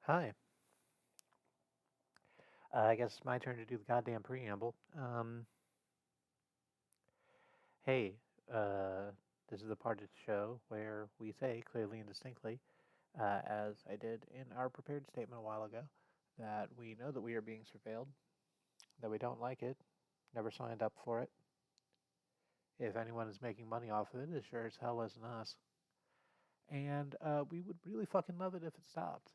Hi. I guess it's my turn to do the goddamn preamble. Hey, uh, this is the part of the show where we say clearly and distinctly, as I did in our prepared statement a while ago, that we know that we are being surveilled, that we don't like it, never signed up for it. If anyone is making money off of it, it sure as hell isn't us. And we would really fucking love it if it stopped.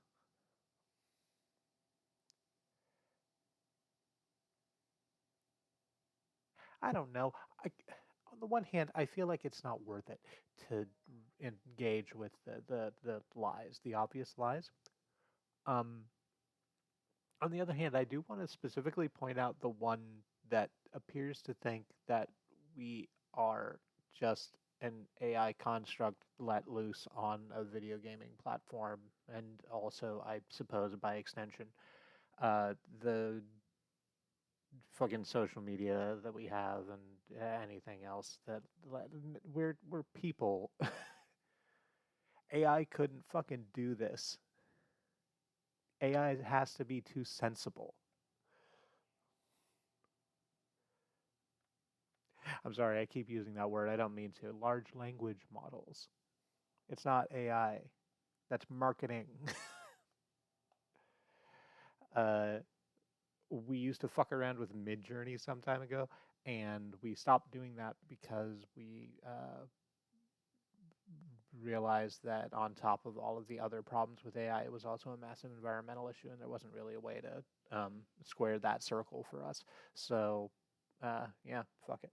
I don't know. I, on the one hand, I feel like it's not worth it to engage with the lies, the obvious lies. Um, on the other hand, I do want to specifically point out the one that appears to think that we are just an AI construct let loose on a video gaming platform, and also, I suppose, by extension, the fucking social media that we have and anything else that we're people. AI couldn't fucking do this. AI has to be too sensible. I'm sorry, I keep using that word. I don't mean to. Large language models. It's not AI. That's marketing. uh, we used to fuck around with Midjourney some time ago, and we stopped doing that because we realized that on top of all of the other problems with AI, it was also a massive environmental issue, and there wasn't really a way to square that circle for us. So, yeah, fuck it.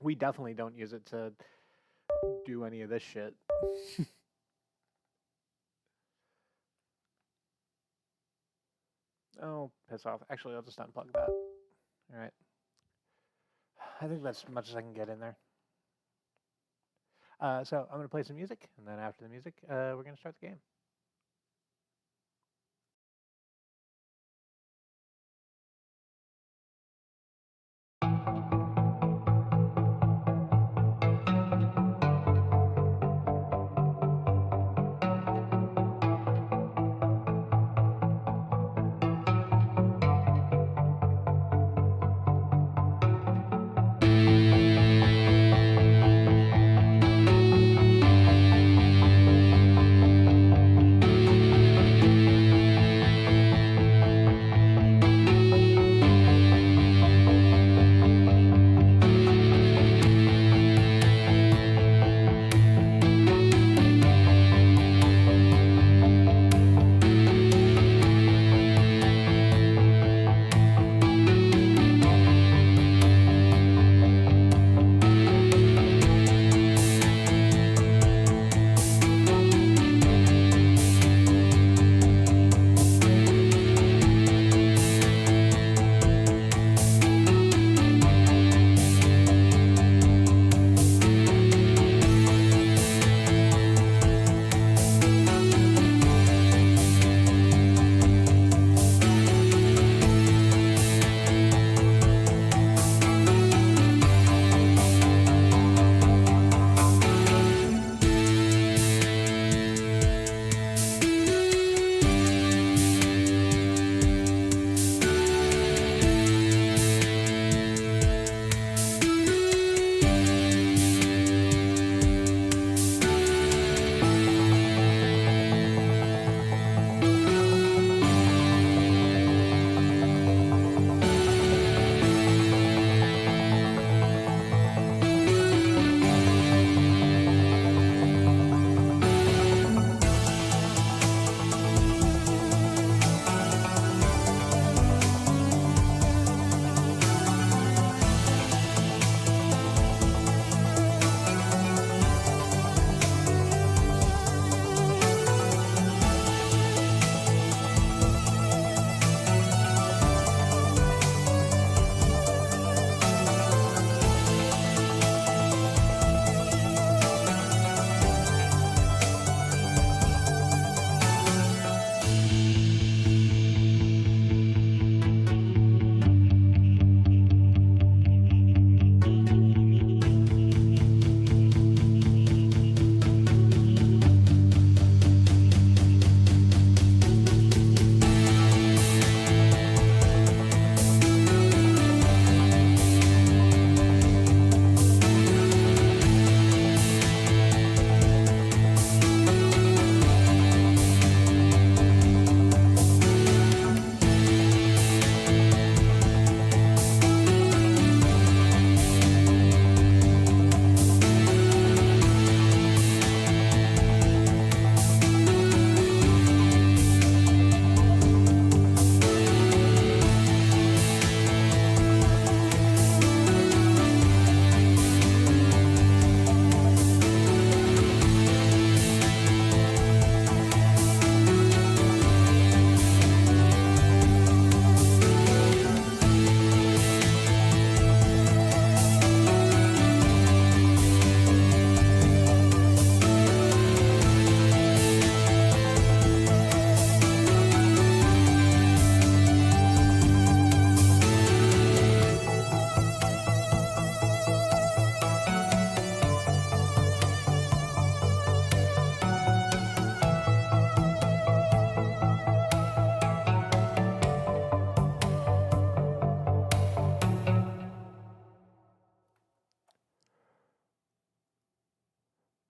We definitely don't use it to do any of this shit. Oh, piss off. Actually, I'll just unplug that. All right. I think that's as much as I can get in there. So I'm going to play some music, and then after the music, we're going to start the game.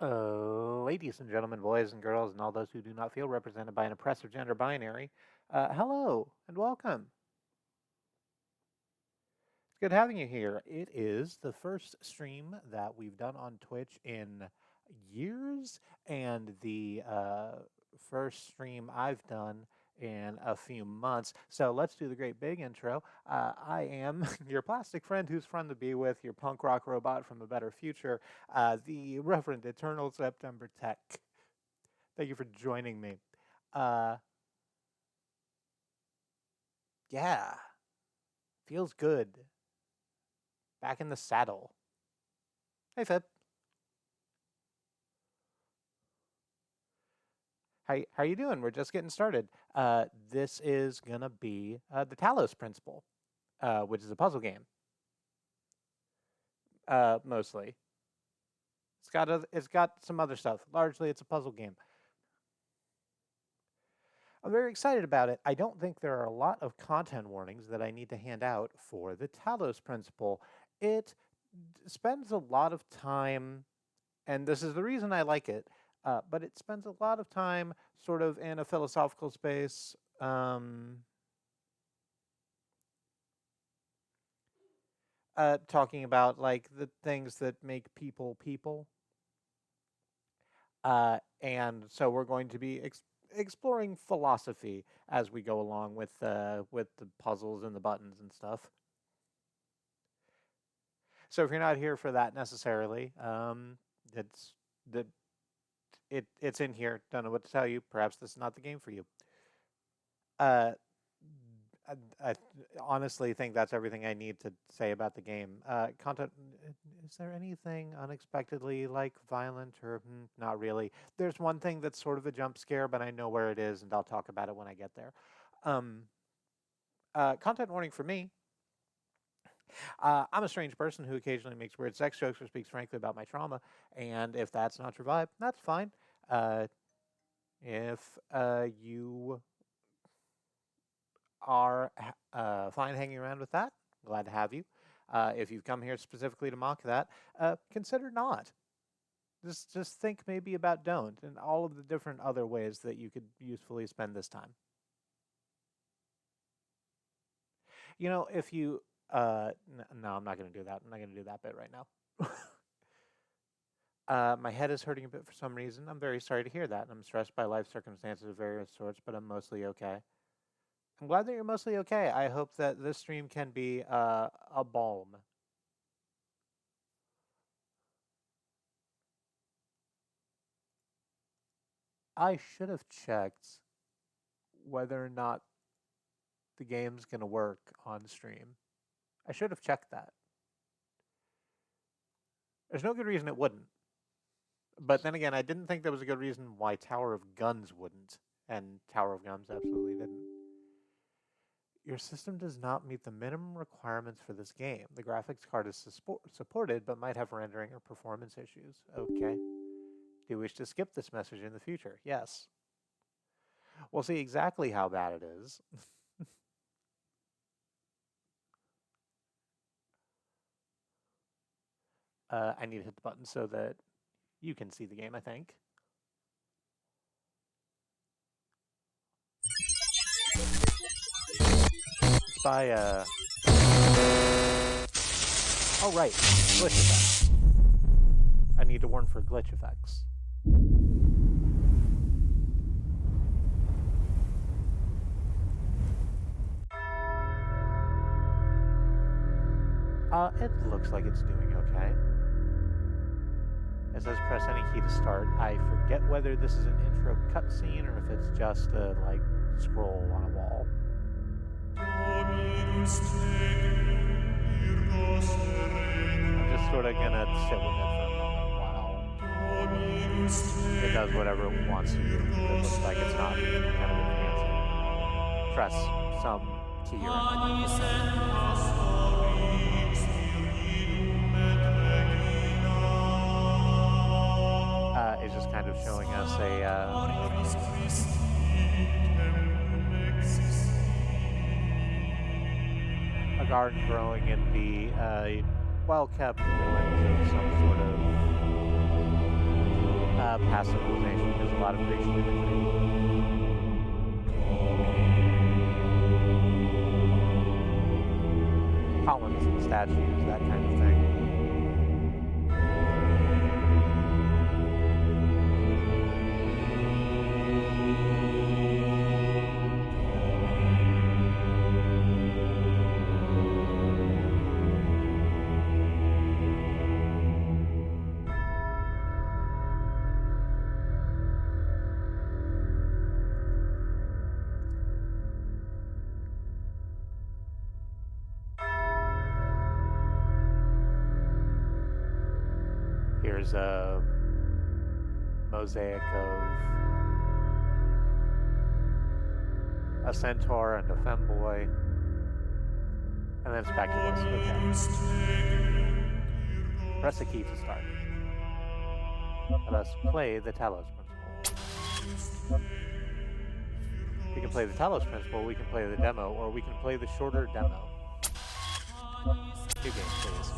Ladies and gentlemen, boys and girls, and all those who do not feel represented by an oppressive gender binary, hello and welcome. It's good having you here. It is the first stream that we've done on Twitch in years, and the first stream I've done in a few months. So let's do the great big intro. I am your plastic friend who's fun to be with, your punk rock robot from a better future, the Reverend Eternal September Tech. Thank you for joining me. Uh, yeah, feels good. Back in the saddle. Hey, Fib. How you doing? We're just getting started. This is gonna be the Talos Principle, which is a puzzle game. Mostly, it's got some other stuff. Largely, it's a puzzle game. I'm very excited about it. I don't think there are a lot of content warnings that I need to hand out for the Talos Principle. It spends a lot of time, and this is the reason I like it, but it spends a lot of time sort of in a philosophical space. Talking about like the things that make people people. And so we're going to be exploring philosophy as we go along with the puzzles and the buttons and stuff. So if you're not here for that necessarily, it's the it's in here. Don't know what to tell you. Perhaps this is not the game for you. Uh, I honestly think that's everything I need to say about the game. Content. Is there anything unexpectedly like violent or not really? There's one thing that's sort of a jump scare, but I know where it is, and I'll talk about it when I get there. Um, Content warning for me. I'm a strange person who occasionally makes weird sex jokes or speaks frankly about my trauma, and if that's not your vibe, that's fine. If you are fine hanging around with that, glad to have you. If you've come here specifically to mock that, consider not. Just think maybe about don't and all of the different other ways that you could usefully spend this time. You know, if you no, I'm not going to do that. I'm not going to do that bit right now. My head is hurting a bit for some reason. I'm very sorry to hear that. I'm stressed by life circumstances of various sorts, but I'm mostly okay. I'm glad that you're mostly okay. I hope that this stream can be a balm. I should have checked whether or not the game's going to work on stream. I should have checked that. There's no good reason it wouldn't. But then again, I didn't think there was a good reason why Tower of Guns wouldn't, and Tower of Guns absolutely didn't. Your system does not meet the minimum requirements for this game. The graphics card is supported, but might have rendering or performance issues. Okay. Do you wish to skip this message in the future? Yes. We'll see exactly how bad it is. I need to hit the button so that you can see the game, I think. It's by, oh, right. Glitch effects. I need to warn for glitch effects. It looks like it's doing okay. It says press any key to start. I forget whether this is an intro cutscene or if it's just a, like, scroll on a wall. I'm just sort of gonna sit with it for a moment while it does whatever it wants to do. It looks like it's not kind of advancing. Press some key or it's just kind of showing us a garden growing in the well-kept ruins of some sort of past civilization. There's a lot of Grecian imagery. Columns and statues, that kind of thing. Here's a mosaic of a centaur and a femboy. And then it's back to this. Okay. Press the key to start. Let us play the Talos principle. We can play the Talos principle, we can play the demo, or we can play the shorter demo. 2 games, please.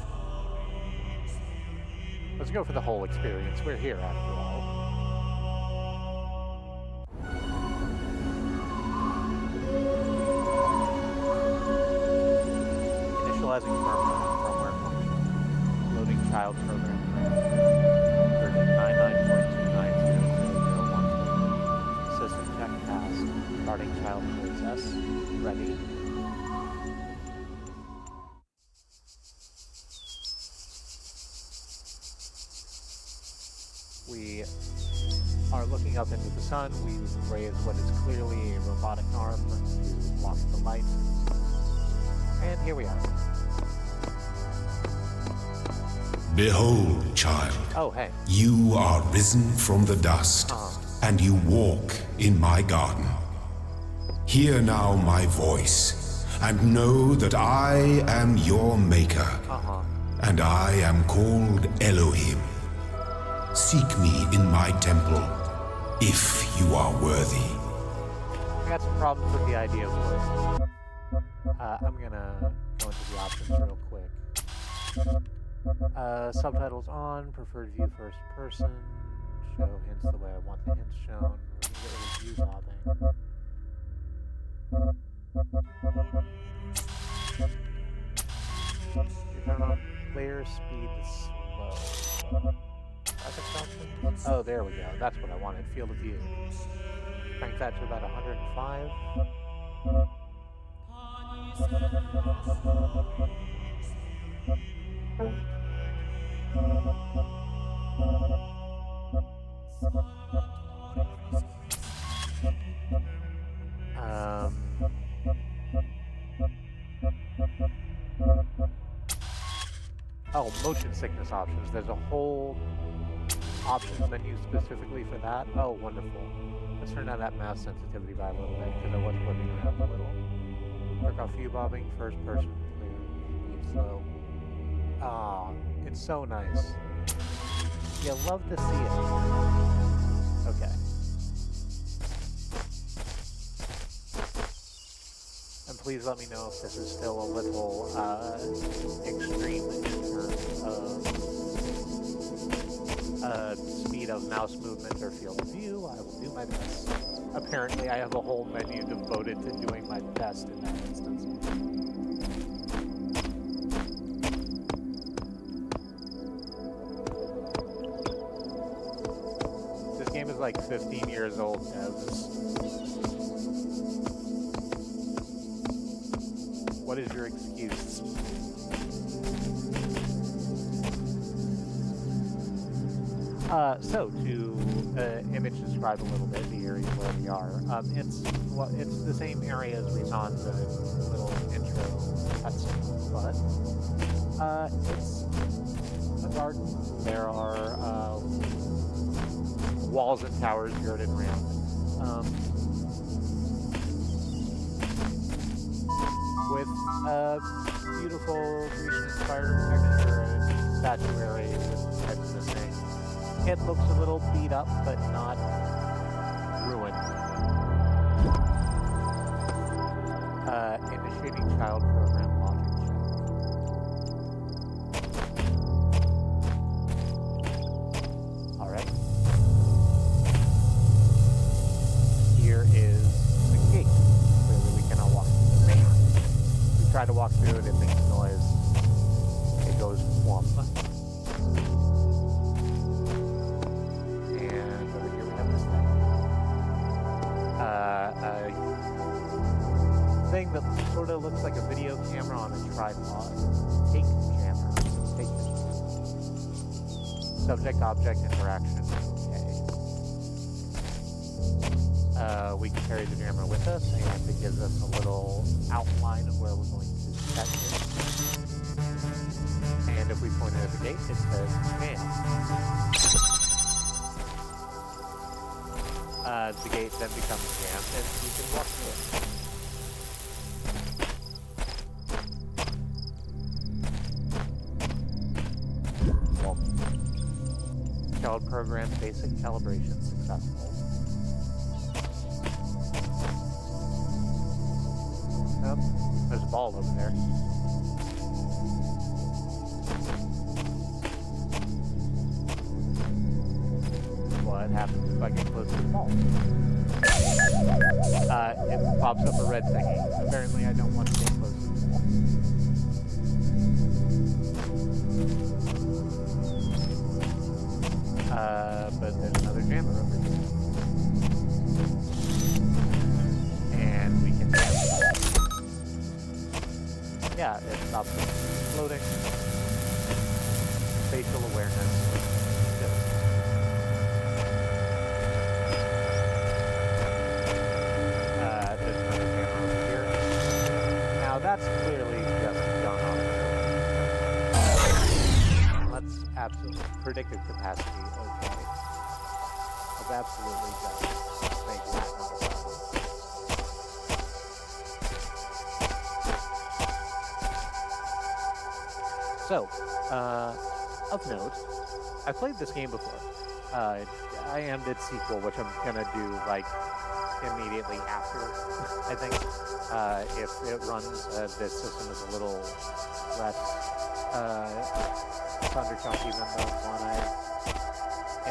Let's go for the whole experience. We're here, after all. Initializing firmware function. Loading child program. Version 99.290001. System check passed. Starting child process. Ready. We are looking up into the sun. We've raised what is clearly a robotic arm to block the light. And here we are. Behold, child. Oh, hey. You are risen from the dust, and you walk in my garden. Hear now my voice, and know that I am your maker, and I am called Elohim. Seek me in my temple, if you are worthy. I got some problems with the idea of words. I'm gonna go into the options real quick. Subtitles on, preferred view first person, show hints the way I want the hints shown. We're gonna get rid of view hopping. You turn on player speed slow. Graphics options? Oh, there we go. That's what I wanted. Field of view. Crank that to about 105. Oh, motion sickness options. There's a whole options menu specifically for that. Oh, wonderful. Let's turn down that mouse sensitivity by a little bit because I was flipping around a little. Turn off view bobbing, first person, clear, speed slow. Ah, it's so nice. You love to see it. Okay. And please let me know if this is still a little extreme in terms of speed of mouse movement or field of view. I will do my best. Apparently, I have a whole menu devoted to doing my best in that instance. This game is like 15 years old, devs. What is your excuse? So to image describe a little bit the area where we are. It's the same area as we saw in the little intro cutscene, but it's a garden. There are walls and towers girded around. With beautiful Grecian-inspired architecture and statuary with types of thing. It looks a little beat up, but not ruined. Initiating child program logic check. Alright. try to walk through it, it makes noise. It goes whomp. And over here we have this thing. A thing that sort of looks like a video camera on a tripod. Take jammer. Take this. Subject-object interaction. Okay. We can carry the jammer with us, and it gives us a little outline of where we're going to set it. And if we point it at the gate, it says jam. The gate then becomes jammed, and we can walk through it. Well, child program basic calibration successful. Oh, there's a ball over there. What happens if I get close to the ball? It pops up a red thingy. Apparently I don't want to get close to the ball. But there's another jammer over here. And we can jam it. Yeah, it stops floating. Spatial awareness. Good. There's another camera over here. Now that's clearly just done on it. Let's absolutely predictive capacity. Okay. I've absolutely done it. Make that not a problem. So, of note, I played this game before. I am did sequel, which I'm gonna do like immediately after, I think. If it runs, this system is a little less thunderchunky than the one I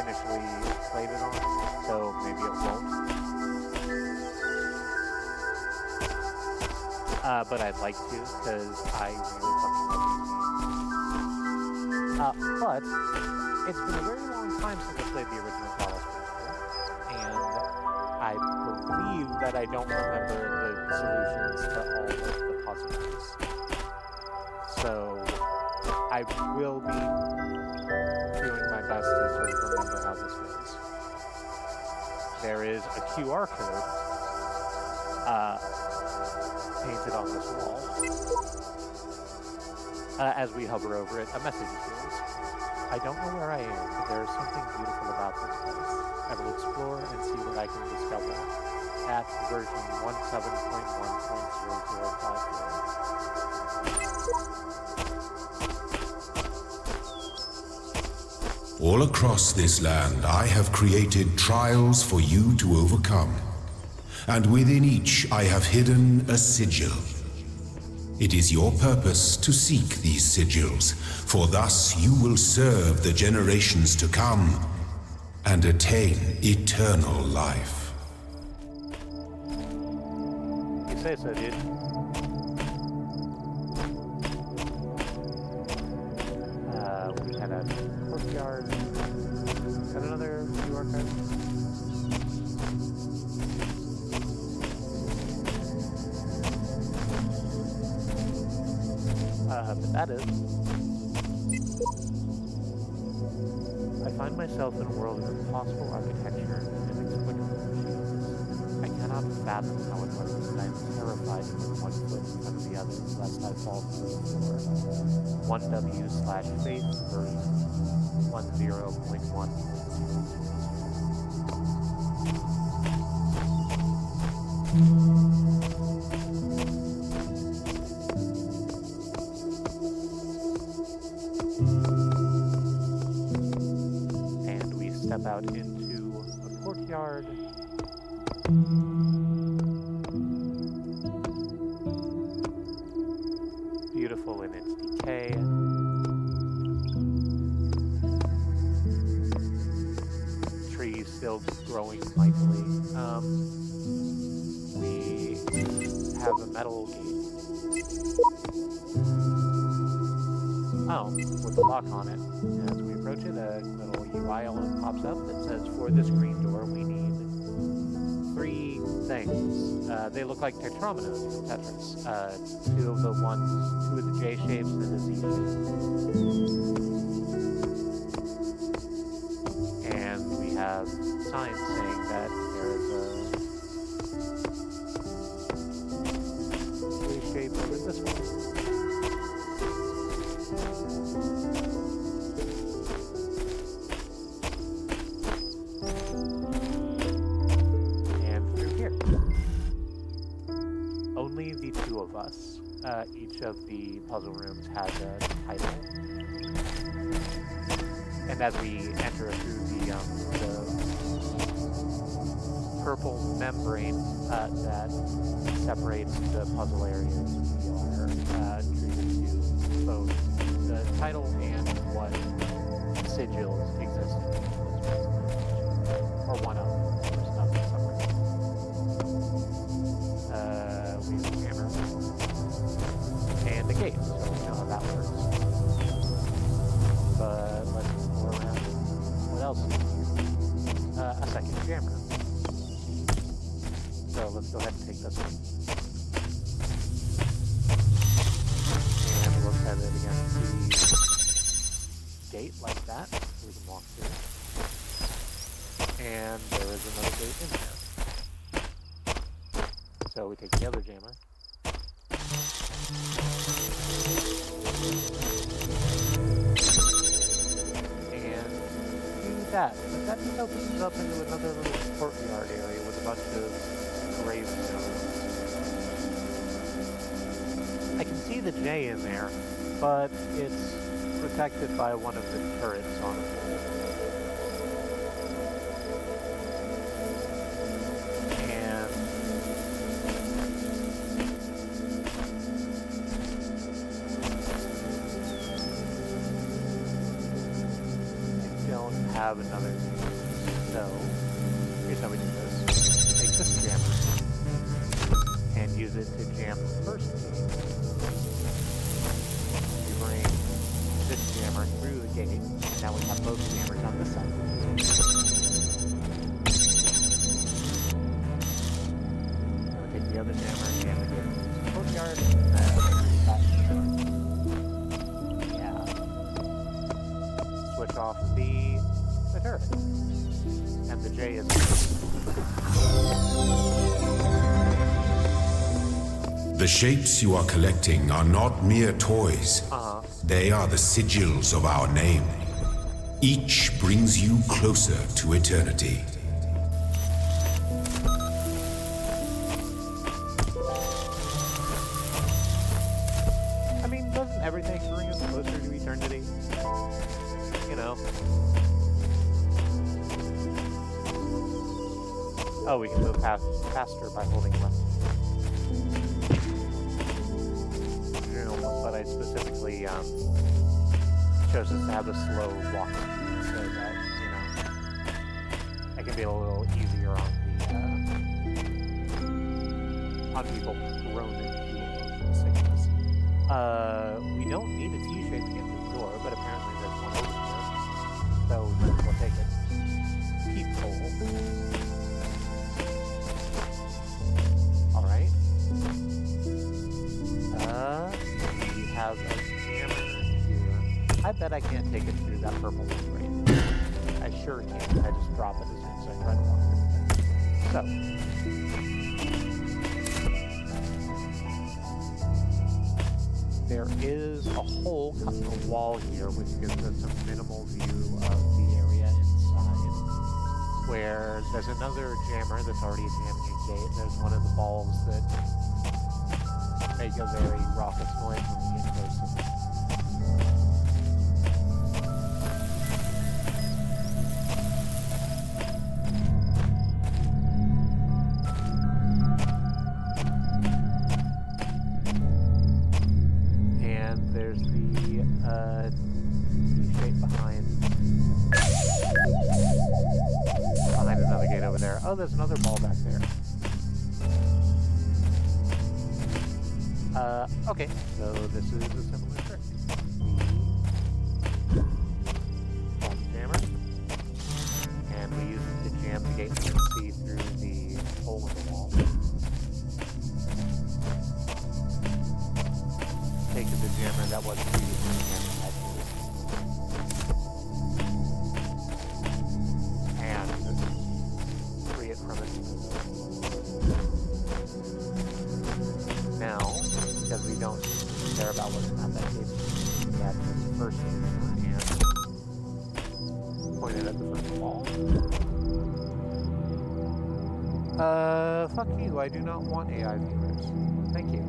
initially played it on, so maybe it won't. But I'd like to, because I really fucking love these games. But it's been a very long time since I played the original Talos before, and I believe that I don't remember the solutions to all of the puzzles. So I will be doing my best to sort of remember how this goes. There is a QR code painted on this wall. As we hover over it, a message appears. I don't know where I am, but there is something beautiful about this place. I will explore and see what I can discover at version 17.1.050. All across this land, I have created trials for you to overcome. And within each, I have hidden a sigil. It is your purpose to seek these sigils, for thus you will serve the generations to come and attain eternal life. You say so, dude. We had a courtyard. Got another QR code. But that is. I find myself in a world of impossible architecture and inexplicable machines. I cannot fathom how it works, and I am terrified to put one foot in front of the other, lest I fall through the floor. 1W/faith version 10.1. And we step out into a courtyard. Beautiful in its decay. Trees still growing mightily. We have a metal gate Oh, with the lock on it. As we approach it, a little UI element pops up that says, for this green door, we need 3 things. They look like tetrominoes from Tetris. 2 of the J shapes and a Z shape. And we have signs saying that there is a 3 shape over this one. Only the 2 of us. Each of the puzzle rooms has a title. And as we enter through the purple membrane that separates the puzzle areas, we are treated to both the title and what sigils exist in this or one of them. There's nothing separate. We have a hammer and a gate, so we know how that works. But let's go around. What else is here? A second jammer. So let's go ahead and take this one. And we'll set it against the gate like that. We can walk through. And there is another gate in there. So we take the other jammer. And do that. But that just opens up into another little courtyard area with a bunch of gravestones. I can see the J in there, but it's protected by one of the turrets on the wall. Have another jammer. So here's how we do this. Take this jammer and use it to jam the first gate. We bring this jammer through the gate, and now we have both jammers on this side. Now we take the other jammer and jam the gate into the courtyard. Yeah. Switch off the turret. And the J is... The shapes you are collecting are not mere toys. They are the sigils of our name. Each brings you closer to eternity. I mean, doesn't everything bring us closer to eternity? You know. Oh, we can move faster by holding left. But I specifically chose us to have a slow walk so that, you know, I can be a little easier on people prone to motion sickness. We don't need a T-shape to get through the door, but apparently there's one over here, so we'll take it. Peephole. Have a jammer here. I bet I can't take it through that purple membrane. I sure can. I just drop it as soon as I try to walk through it. So there is a hole cut in the wall here, which gives us a minimal view of the area inside. Where there's another jammer that's already jamming a gate. There's one of the balls that make a very raucous noise when we get close to them. And there's the shape behind another gate over there. Oh, there's another ball back there. Okay, so this is a similar trick. Pull the jammer, and we use it to jam the gate to see through the hole in the wall. Take the jammer that wasn't previously jammed and free it from its now, because we don't care about what's not that case, we add this first jammer and point it at the first wall. Fuck you, I do not want AI viewers. Thank you.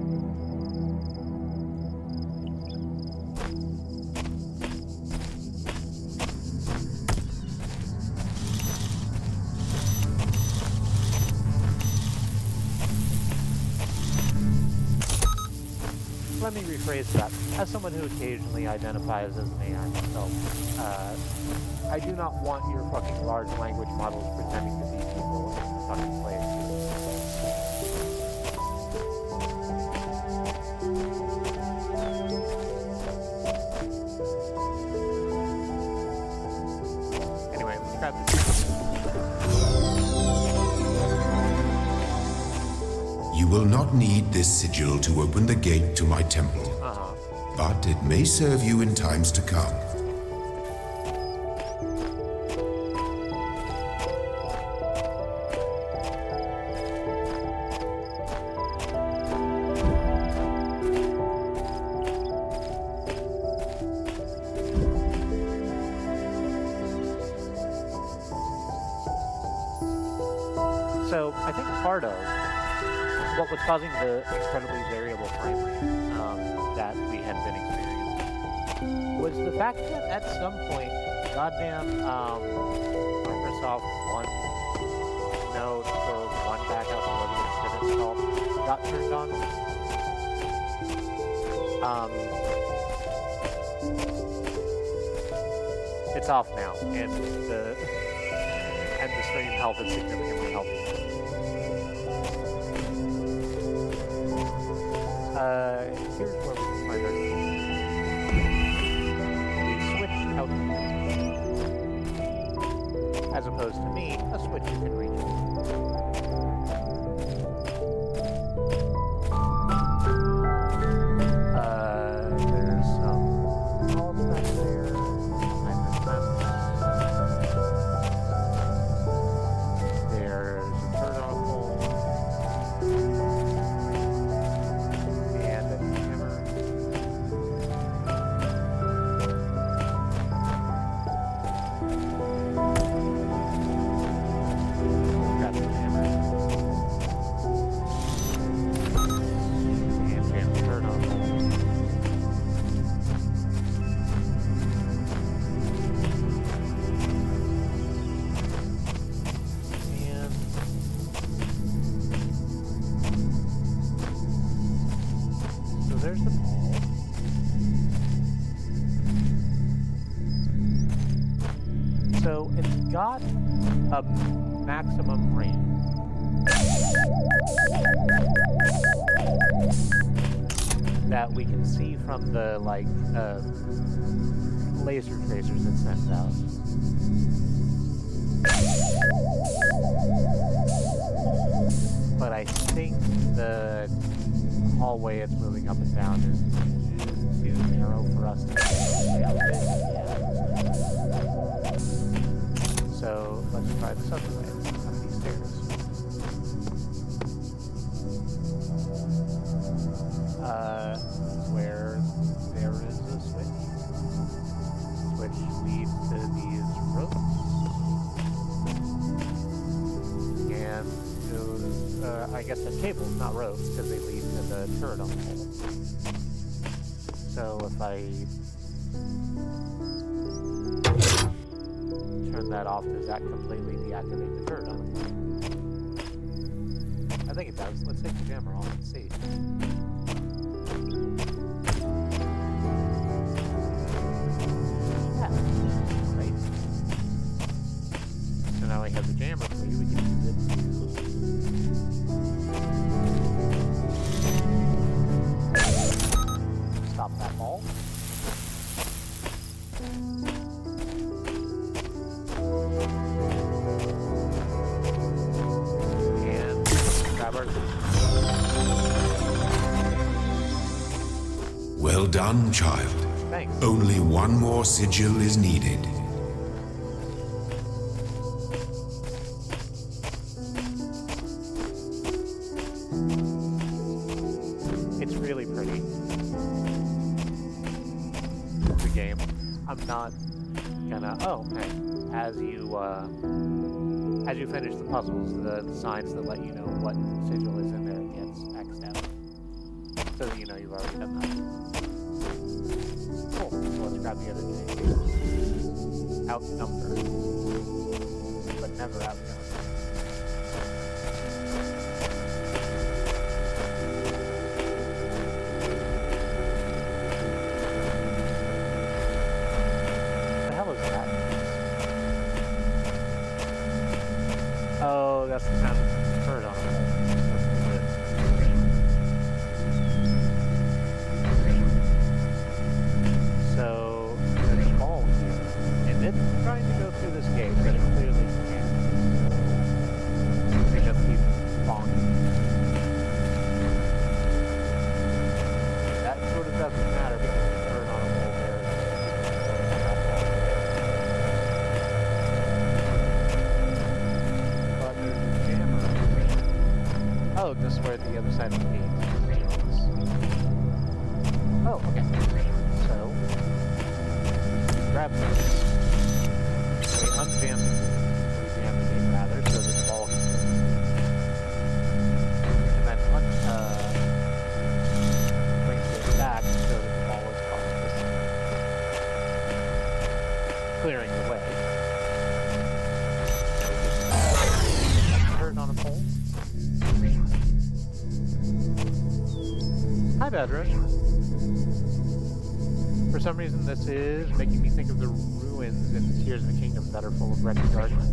Let me rephrase that. As someone who occasionally identifies as an AI myself, I do not want your fucking large language models pretending to be people in the fucking place. Anyway, let's grab this. You will not need this sigil to open the gate to my temple, but it may serve you in times to come. So I think part of what was causing the incredibly variable frame rate that we had been experiencing was the fact that at some point, goddamn Microsoft OneNote or One Backup, whatever the shit it's called, got turned on. It's off now, and the stream health is significantly healthier. Here's where we can find our switch out, as opposed to me, a switch you can reach. There's some walls back there. There's a turn on hole. There's the ball. So it's got a maximum range. That we can see from the laser tracers it sends out. But I think the hallway it's moving up and down is too narrow for us to see up it. So let's try this other way, up these stairs. Where there is a switch. Switch leads to these ropes. And those, I guess the cables, not ropes, because they lead to the turret on the hole. So if I turn that off, does that completely deactivate the turret on the hole? I think it does. Let's take the jammer off and see. Yeah. Right. So now we have the jammer for you. We can use it to done, child. Thanks. Only one more sigil is needed. It's really pretty. The game. I'm not gonna. Oh, okay. As you finish the puzzles, the signs that let you know what sigil is in there gets X'd out, so that you know you've already done that. Cool. So let's grab the other thing. Outnumbered, but never outgunned. What the hell is that? Oh, that's the sound of the bird on it. So, there's a ball here, and it's trying to go through this gate, but it clearly can't. They just keep falling. That sort of doesn't matter because the bird on a wall there is but there's a jammer. Oh, this is where the other side of the gate is. Oh, okay. So, grab this. We unjam the gate rather, so that the ball can and then bring it back so that the ball is caught this side, clearing the way. Turn on a pole. Hi, Bedroom. For some reason, this is making me think of the ruins in Tears of the Kingdom that are full of wretched darkness.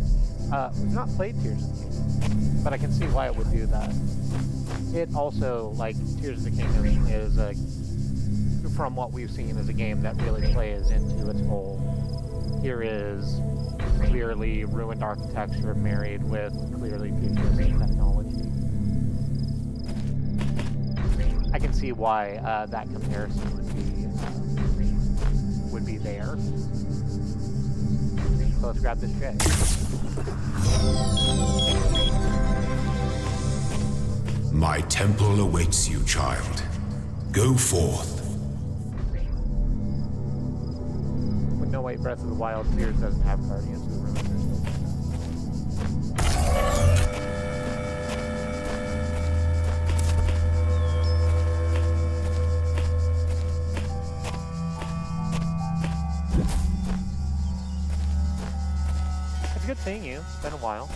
We've not played Tears of the Kingdom, but I can see why it would do that. It also, like Tears of the Kingdom, is from what we've seen, is a game that really plays into its whole. Here is clearly ruined architecture married with clearly futuristic technology. I can see why that comparison would be there. So let's grab this J. My temple awaits you, child. Go forth. With no way Breath of the Wild, Tears doesn't have Guardians of the Ruins. Good seeing you. It's been a while.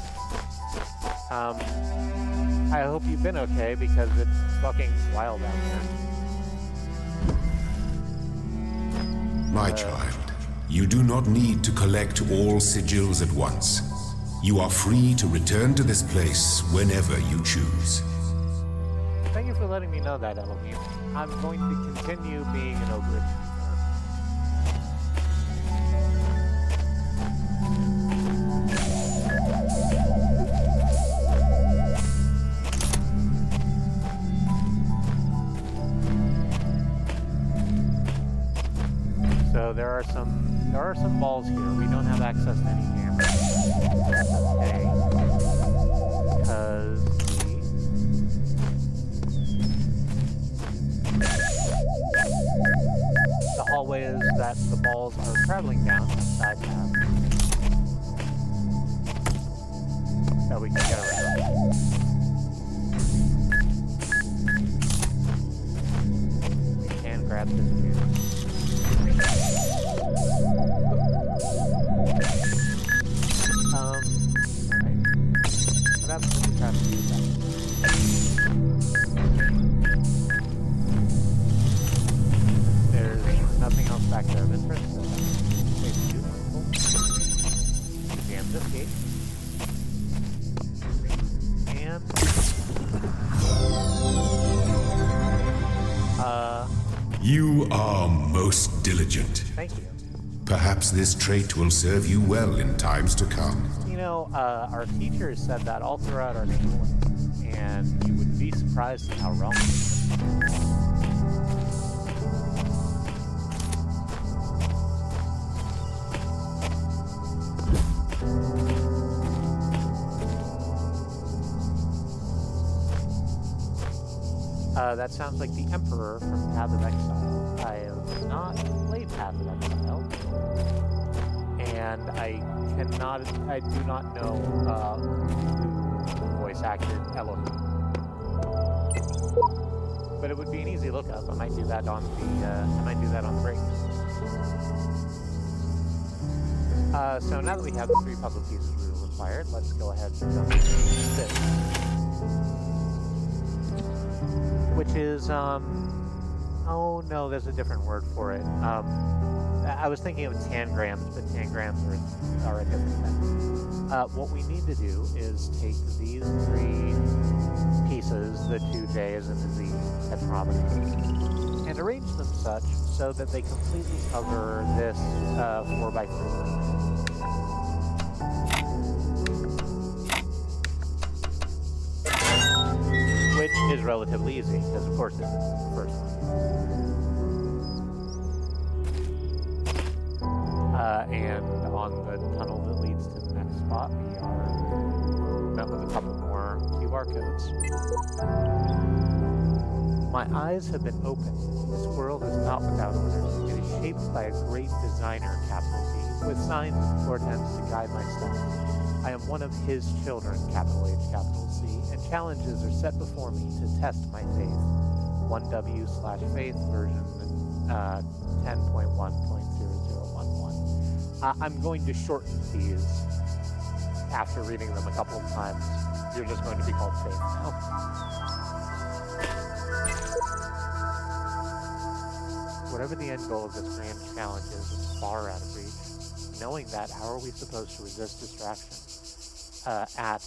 I hope you've been okay because it's fucking wild out there. My child, you do not need to collect all sigils at once. You are free to return to this place whenever you choose. Thank you for letting me know that, Elohim. I'm going to continue being an ogre. So there are some balls here. We don't have access to any jammers. That's okay. Because the hallways that the balls are traveling down have side paths that we can get around. We can grab this here. Alright. What happens if we try to do that? There's nothing else back there of interest, so that's maybe useful. Jam this gate. And You are most diligent. thank you. Perhaps this trait will serve you well in times to come. You know, our teachers said that all throughout our schooling, and you would be surprised at how wrong. That sounds like the Emperor from Path of Exile. I have not played Path of Exile, and I do not know who voice acted Elohim. But it would be an easy lookup. I might do that on the break. So now that we have the 3 puzzle pieces we required, let's go ahead and jump into this. Which is, oh no, there's a different word for it. I was thinking of tangrams, but tangrams are a different thing. What we need to do is take these 3 pieces, the 2 J's and the Z tetromino, and arrange them such so that they completely cover this 4x3. Which is relatively easy, because of course this is the first one. And on the tunnel that leads to the next spot, we are met with a couple more QR codes. My eyes have been opened. This world is not without order. It is shaped by a great designer, capital D, with signs and portents to guide my steps. I am one of his children, capital H, capital C, and challenges are set before me to test my faith. 1W/faith version 10.1.0011. I'm going to shorten these after reading them a couple of times. You're just going to be called faith now. Whatever the end goal of this grand challenge is, it's far out of reach. Knowing that, how are we supposed to resist distraction? At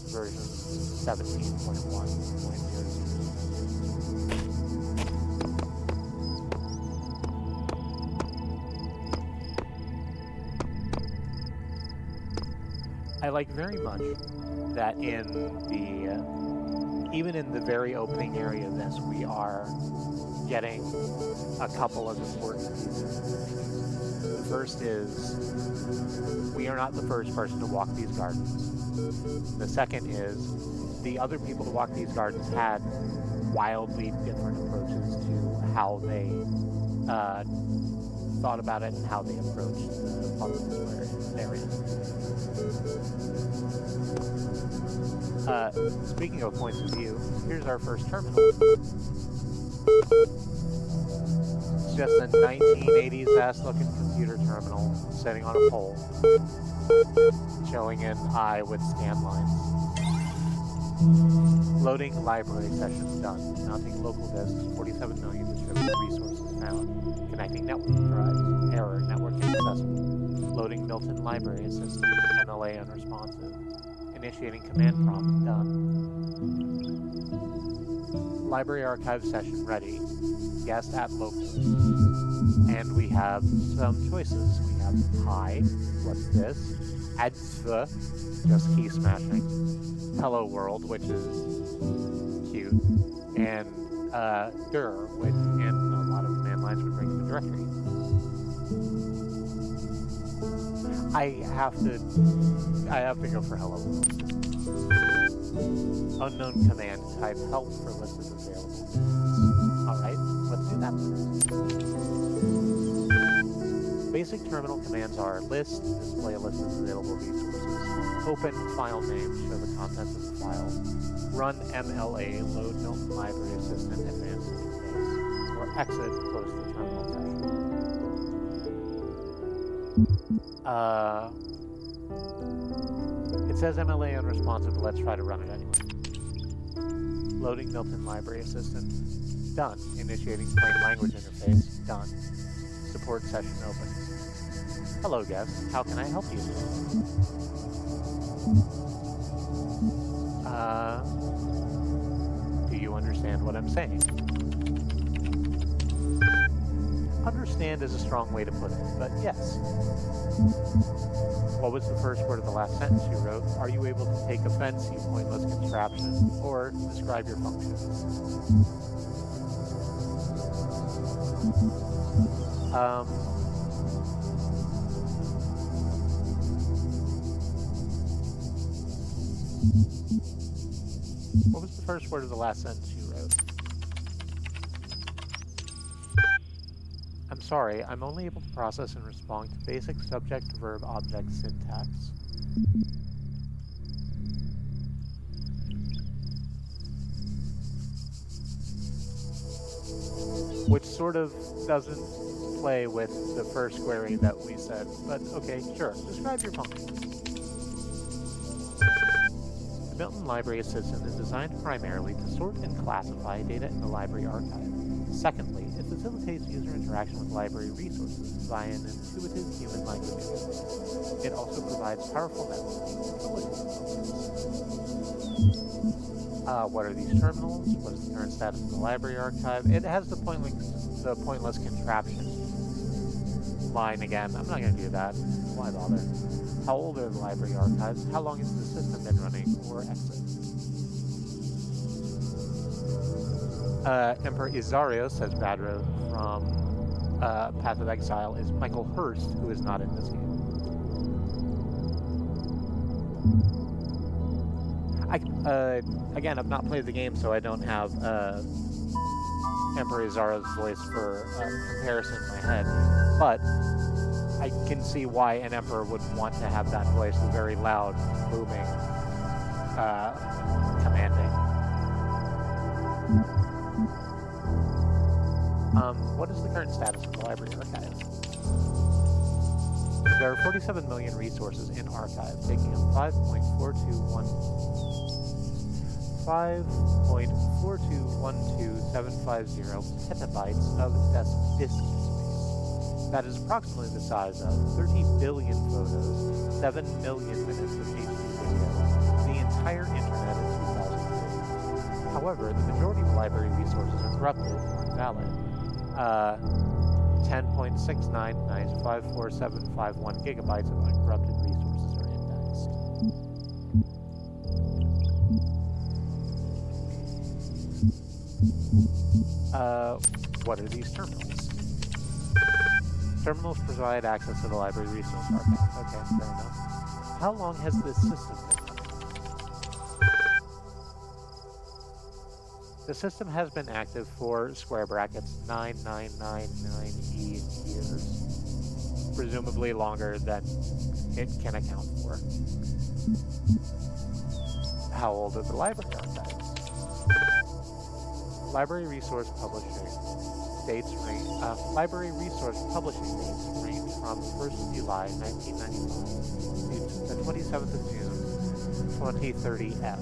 version 17.1.00. I like very much that even in the very opening area of this, we are getting a couple of important pieces. The first is, we are not the first person to walk these gardens. The second is, the other people to walk these gardens had wildly different approaches to how they thought about it and how they approached the puzzles where they're in. Speaking of points of view, here's our first terminal. It's just a 1980s ass-looking computer terminal sitting on a pole, showing an eye with scan lines. Loading library session done. Mounting local disks, 47 million distributed resources found. Connecting network drives. Error, network inaccessible. Loading Milton library assistant, MLA unresponsive. Initiating command prompt done. Library archive session ready. Guest at local. And we have some choices. We have hi, what's this? Adv, just key smashing. Hello world, which is cute. And dir, which in a lot of command lines would bring up a directory. I have to go for hello world. Unknown command type help for list of available. Alright, let's do that. Basic terminal commands are list, display a list of available resources, open file name, show the contents of the file, run MLA, load Milton Library Assistant advanced interface, or exit, close the terminal session. It says MLA unresponsive, but let's try to run it anyway. Loading Milton Library Assistant, done. Initiating plain language interface, done. Support session open. Hello guest, how can I help you? Do you understand what I'm saying? Understand is a strong way to put it, but yes. What was the first word of the last sentence you wrote? Are you able to take offense, you pointless contraption? Or describe your functions? What was the first word of the last sentence you wrote? sorry, I'm only able to process and respond to basic subject-verb-object syntax. Which sort of doesn't play with the first query that we said, but okay, sure. Describe your function. The built-in library system is designed primarily to sort and classify data in the library archive. Secondly, it facilitates user interaction with library resources via an intuitive human language interface. It also provides powerful networking capabilities. What are these terminals? What is the current status of the library archive? It has the pointless contraption line again. I'm not going to do that. Why bother? How old are the library archives? How long has the system been running? Or exit? Emperor Isario, says Badro from Path of Exile, is Michael Hurst, who is not in this game. Again, I've not played the game, so I don't have Emperor Isario's voice for comparison in my head, but I can see why an Emperor would want to have that voice, the very loud, booming, commanding. What is the current status of the library archive? There are 47 million resources in archive, taking up 5.4212750 petabytes of disk space. That is approximately the size of 30 billion photos, 7 million minutes of HD video, the entire internet in 2003. However, the majority of library resources are corrupted or invalid. 10.69954751 gigabytes of uncorrupted resources are indexed. What are these terminals? Terminals provide access to the library resource archive. Okay, fair enough. How long has this system been running? The system has been active for square brackets 9999 years, presumably longer than it can account for. How old are the library archives? Library resource publishing dates range. Library resource publishing dates range from 1st of July 1995 to the 27th of June 2030F.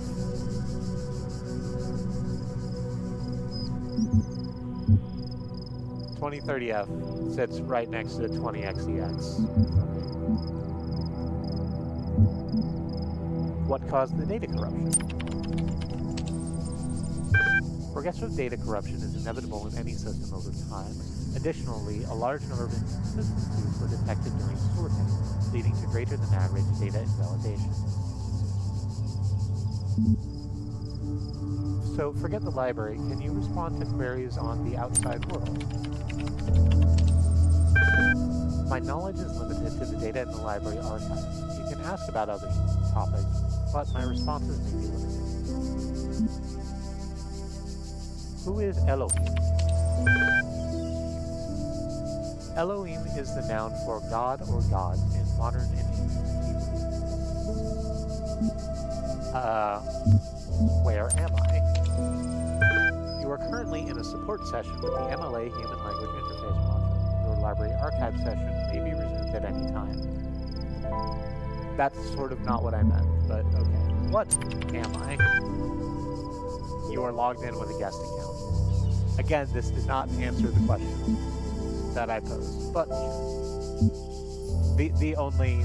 2030F sits right next to 20XEX. What caused the data corruption? Progressive data corruption is inevitable in any system over time. Additionally, a large number of inconsistencies were detected during sorting, leading to greater than average data invalidation. So, forget the library. Can you respond to queries on the outside world? My knowledge is limited to the data in the library archive. You can ask about other topics, but my responses may be limited. Who is Elohim? Elohim is the noun for God or gods in modern and ancient Hebrew. Where am I? You are currently in a support session with the MLA Human Language Interface module. Your library archive session may be resumed at any time. That's sort of not what I meant, but okay. What am I? You are logged in with a guest account. Again, this did not answer the question that I posed, but the only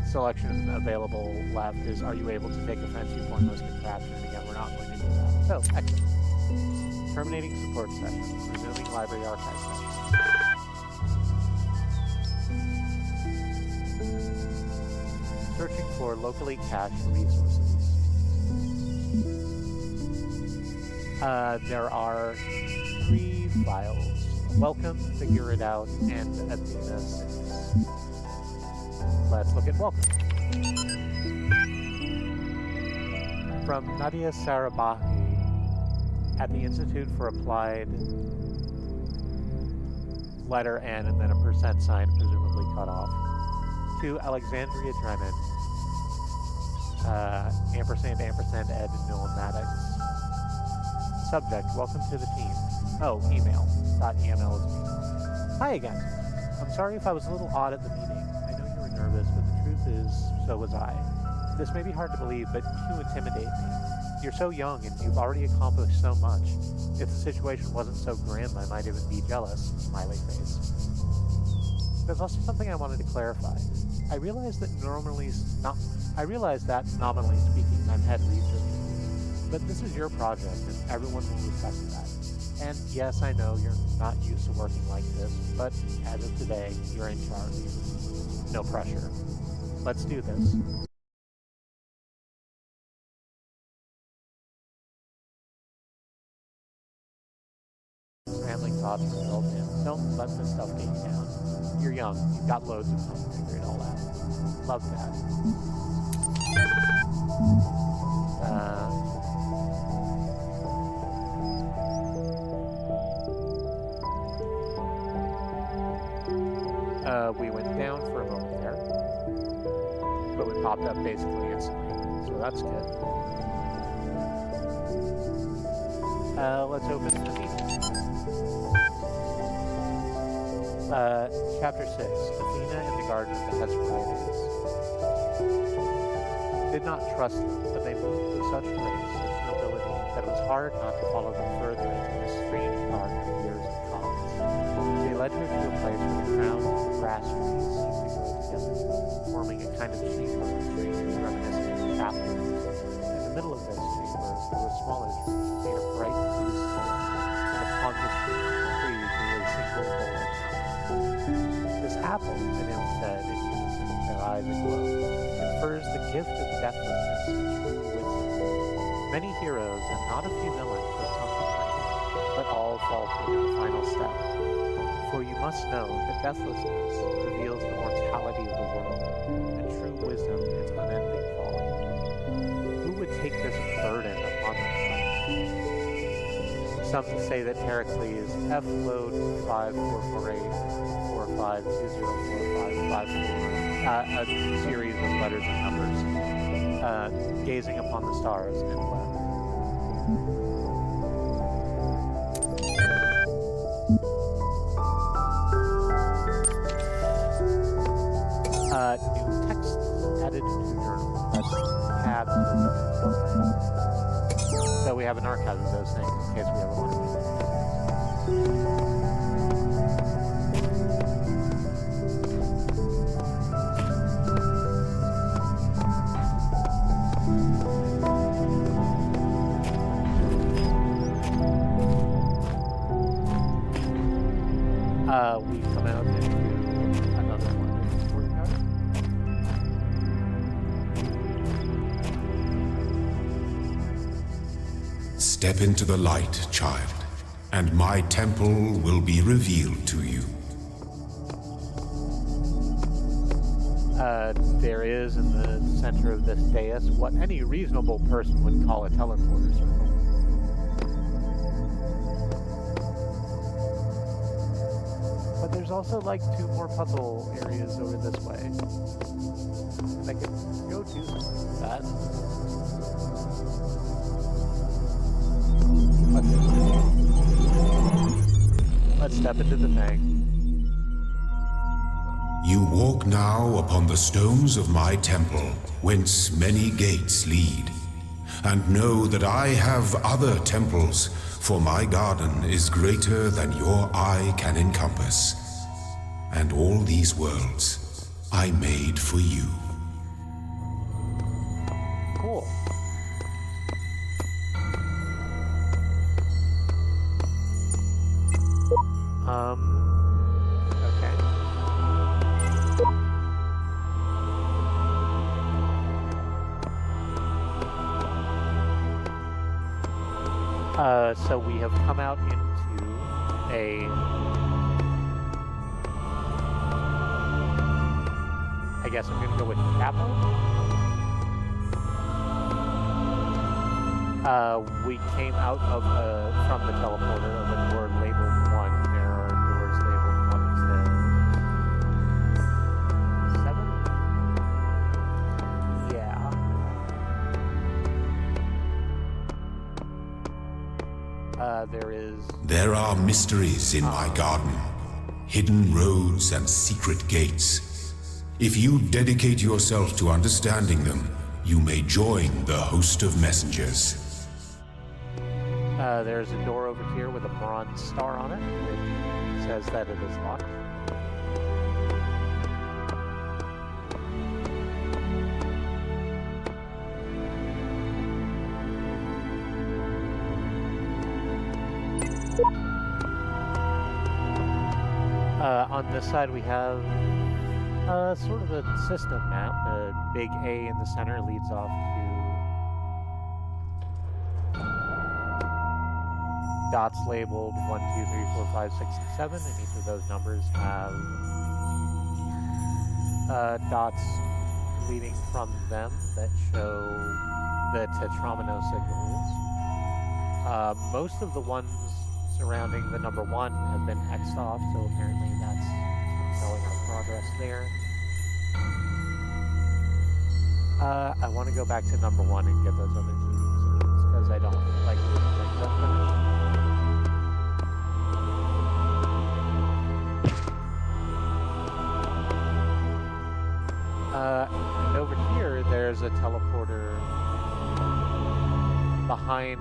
selection available left is, are you able to take a fancy pointless contraption? And again, we're not going to do that. So, exit. Terminating support session. Resuming library archive session. Searching for locally cached resources. There are 3 files. Welcome, Figure It Out, and Athena 6. Let's look at Welcome. From Nadia Sarabahi, at the Institute for Applied, letter N and then a percent sign, presumably cut off, to Alexandria Drennan, ampersand, ampersand, ed, pneumatics. Subject, welcome to the team. Oh, email. .eml is me. Hi again. I'm sorry if I was a little odd at the meeting. I know you were nervous, but the truth is, so was I. This may be hard to believe, but you intimidate me. You're so young and you've already accomplished so much. If the situation wasn't so grim, I might even be jealous. Smiley face. There's also something I wanted to clarify. I realize that nominally speaking, I'm head researcher. But this is your project, and everyone will respect that. And yes, I know you're not used to working like this, but as of today, you're in charge. No pressure. Let's do this. Rambling thoughts result in, don't let this stuff get you down. You're young, you've got loads of time to figure it all out. Love that. We went down for a moment there, but we popped up basically instantly, so that's good. Let's open the meeting. Chapter 6, Athena in the Garden of the Hesperides. Did not trust them, but they moved with such grace, such nobility, that it was hard not to follow them further into this strange garden of years and commons. They led her to a place where the crowns of grass trees seemed to grow together, forming a kind of chamber strangely reminiscent of a chapel. In the middle of this chamber grew a smaller tree made of bright blue stone, and upon this tree grew a single golden apple. This apple, Vanille said in unison, their eyes aglow, confers the gift of deathlessness and true wisdom. Many heroes and not a few villains have come to claim it, but all falter in the final step. For you must know that deathlessness reveals the mortality of the world, and true wisdom its unending folly. Who would take this burden upon themselves? Some say that Heracles F load 544845204554, a series of letters and numbers, gazing upon the stars and wept. New text added to journal. That's tab. So we have an archive of those things in case we ever want to use we come out into another one. Step into the light, child, and my temple will be revealed to you. There is in the center of this dais what any reasonable person would call a teleporter circle. But there's also like 2 more puzzle areas over this way. And I could go do something with that. Let's step into the thing. You walk now upon the stones of my temple, whence many gates lead. And know that I have other temples, for my garden is greater than your eye can encompass. And all these worlds I made for you. Cool. Okay. So we have come out into a... I guess I'm gonna go with chapel. We came out of from the teleporter of a door labeled 1. There are doors labeled 1 to 7? Yeah. There are mysteries in my garden, hidden roads and secret gates. If you dedicate yourself to understanding them, you may join the host of messengers. There's a door over here with a bronze star on it. It says that it is locked. On this side we have sort of a system map. A big A in the center leads off to dots labeled 1, 2, 3, 4, 5, 6, and 7, and each of those numbers have dots leading from them that show the Tetramino signals. Most of the ones surrounding the number 1 have been X'd off, so apparently that's showing our progress there. I want to go back to number 1 and get those other 2 zones, because I don't like leaving things unfinished. And over here, there's a teleporter behind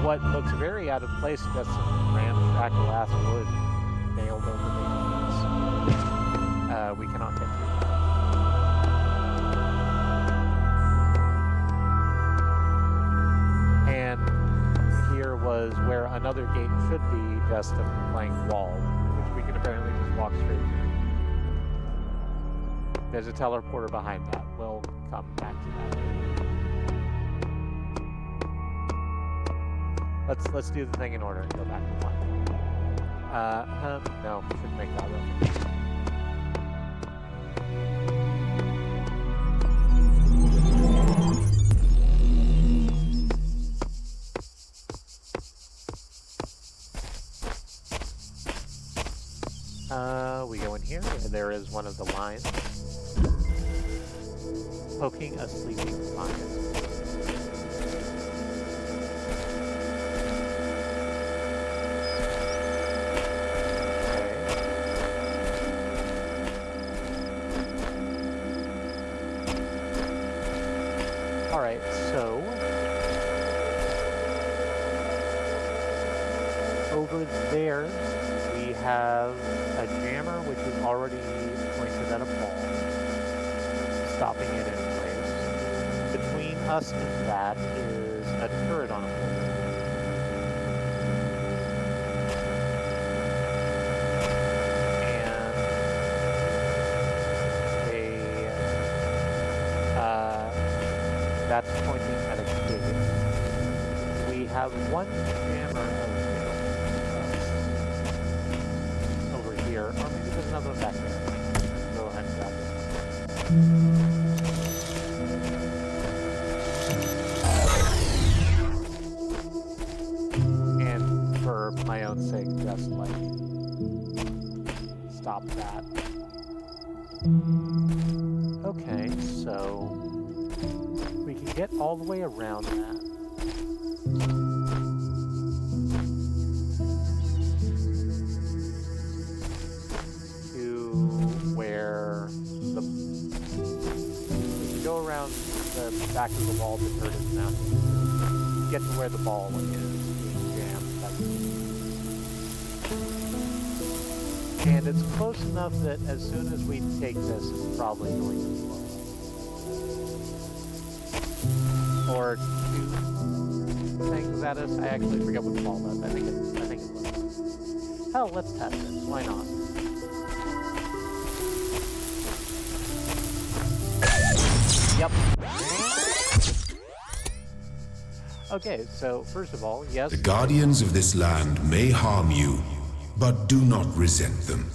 what looks very out of place, just some ramshackle ass wood nailed over the keys. We cannot get through that. And here was where another gate should be, just a blank wall, which we can apparently just walk straight through. There's a teleporter behind that. We'll come back to that later. Let's do the thing in order and go back to 1. No, shouldn't make that reference. We go in here, and there is one of the lines poking a sleeping lion. Alright, so over there we have a jammer which is already pointed at a ball, stopping it in place. Between us and that is a turret on a pole. That's pointing at a gate. We have one jammer over here, or maybe there's another one back there. Go ahead and grab this. And for my own sake, just like stop that. Okay, so we can get all the way around that. To where we can go around the back of the wall the turret is mounted. Get to where the ball is being jammed. And it's close enough that as soon as we take this, it's probably going to blow. Or two things at us. I actually forget what the ball does. I think it looks. Hell, let's test it. Why not? Yep. Okay, so first of all, yes. The guardians of this land may harm you, but do not resent them,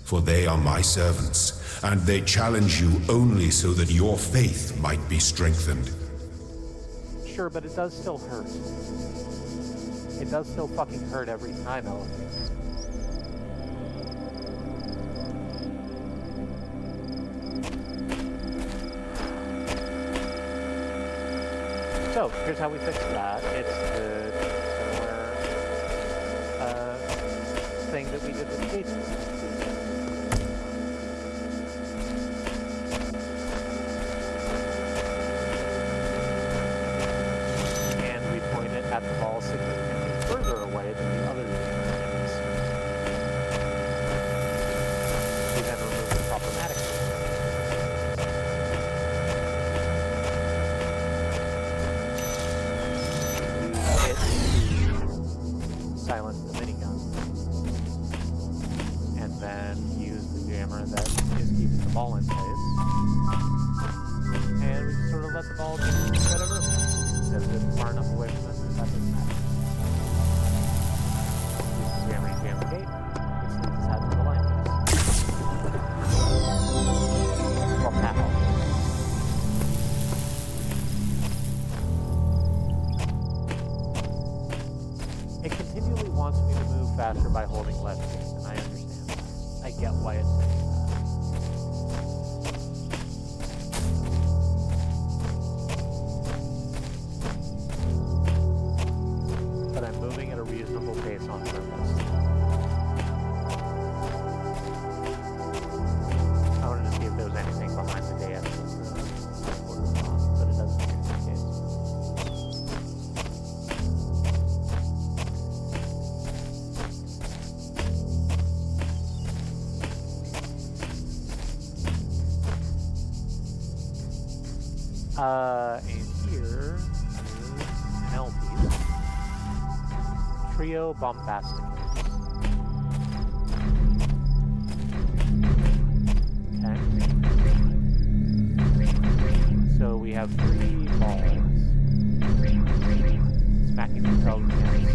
for they are my servants, and they challenge you only so that your faith might be strengthened. Sure, but it does still hurt. It does still fucking hurt every time, Elephant. So, here's how we fix that. It's the similar thing that we did with the gates. And we point it at the ball significantly further away than the other dimensions. We then remove the problematic silence the minigun, and then use the jammer that is keeping the ball in place, and we just sort of let the ball just spread over, because it's far enough away from us that that doesn't matter. Use the jammer and jam the gate, which leads us out to the line piece. Well, now. It continually wants me to move faster by holding left stick, and I understand that. I get why it's saying that. But I'm moving at a reasonable pace on purpose. I wanted to see if there was anything behind the dais of the order box, but it doesn't appear to be the case. And here is an L piece. Trio Bombasticus. Okay. So we have 3 balls smacking themselves against.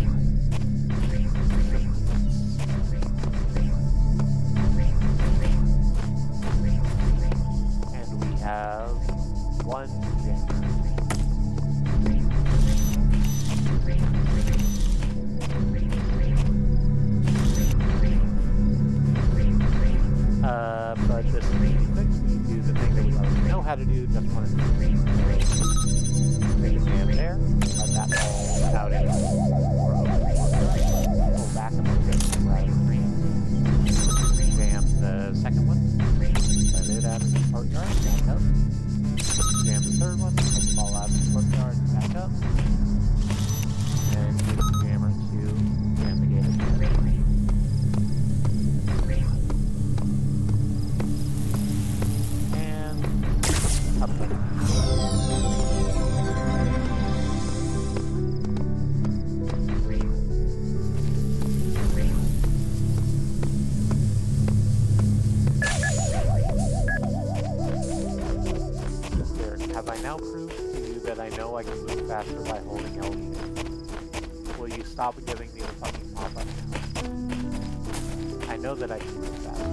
And we have 1 jammer. But this is easy fix. We do the thing that we already know how to do, just wanted to make a jam there, let that ball out in or over. Pull back a little bit from right green. Jam the second one. Let it out of the part yard, back up. Jam the third one, let the ball out of the courtyard, back up. And use the jammer to jam the gate again. And up again. Have I now proved to you that I know I can move faster by holding L shift? Will you stop giving me the fucking pop-up now? I know that I can move faster.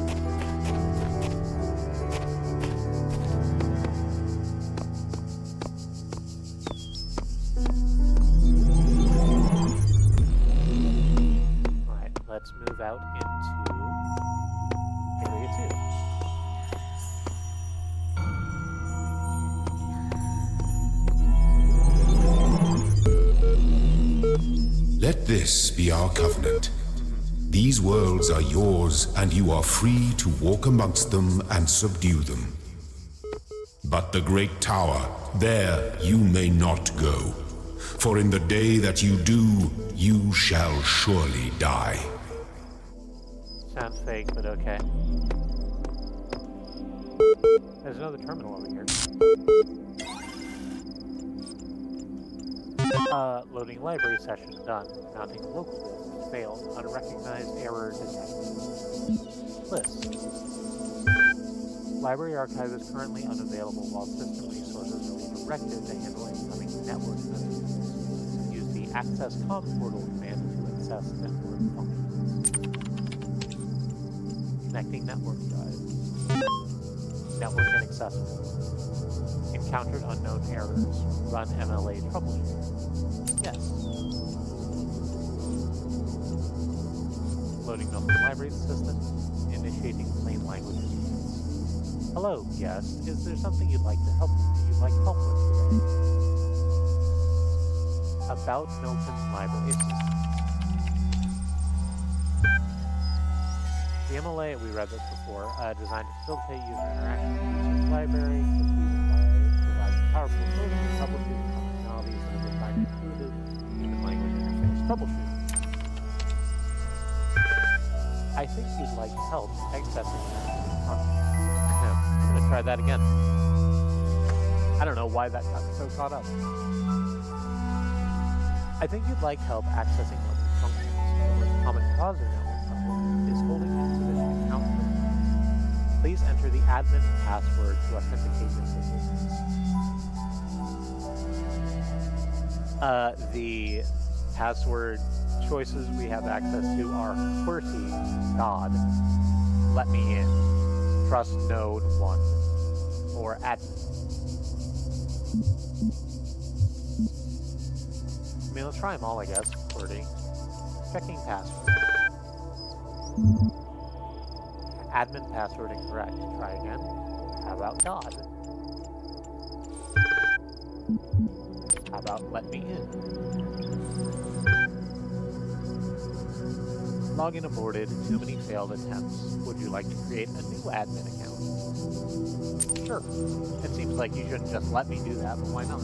Alright, let's move out into Area 2. Let this be our covenant. These worlds are yours, and you are free to walk amongst them and subdue them. But the great tower, there you may not go. For in the day that you do, you shall surely die. Sounds fake, but okay. There's another terminal over here. Loading library session done. Mounting local business failed. Unrecognized error detected. List. Library archive is currently unavailable while system resources are redirected to handle incoming network messages. Use the access comm portal command to access network functions. Connecting network drive. Network inaccessible. Encountered unknown errors. Run MLA troubleshooter. Yes. Loading Milton's library system. Initiating plain language instructions. Hello, guest. Is there something you'd like help with today? About Milton's library system. The MLA, we read this before, designed to facilitate user interaction with research library, completed by providing powerful coding and troubleshooting functionalities that are designed to intuitive human language interface troubleshooting. I think you'd like help accessing I'm going to try that again. I don't know why that got so caught up. I think you'd like help accessing network functions. The most common cause of network trouble is holding insufficient account permissions. Please enter the admin password to authenticate your positions. The password choices we have access to are QWERTY, God, let me in, trust node 1, or admin. I mean, let's try them all, I guess. QWERTY. Checking password. Admin password incorrect. Try again. How about God? How about let me in? Login aborted. Too many failed attempts. Would you like to create a new admin account? Sure. It seems like you shouldn't just let me do that, but why not?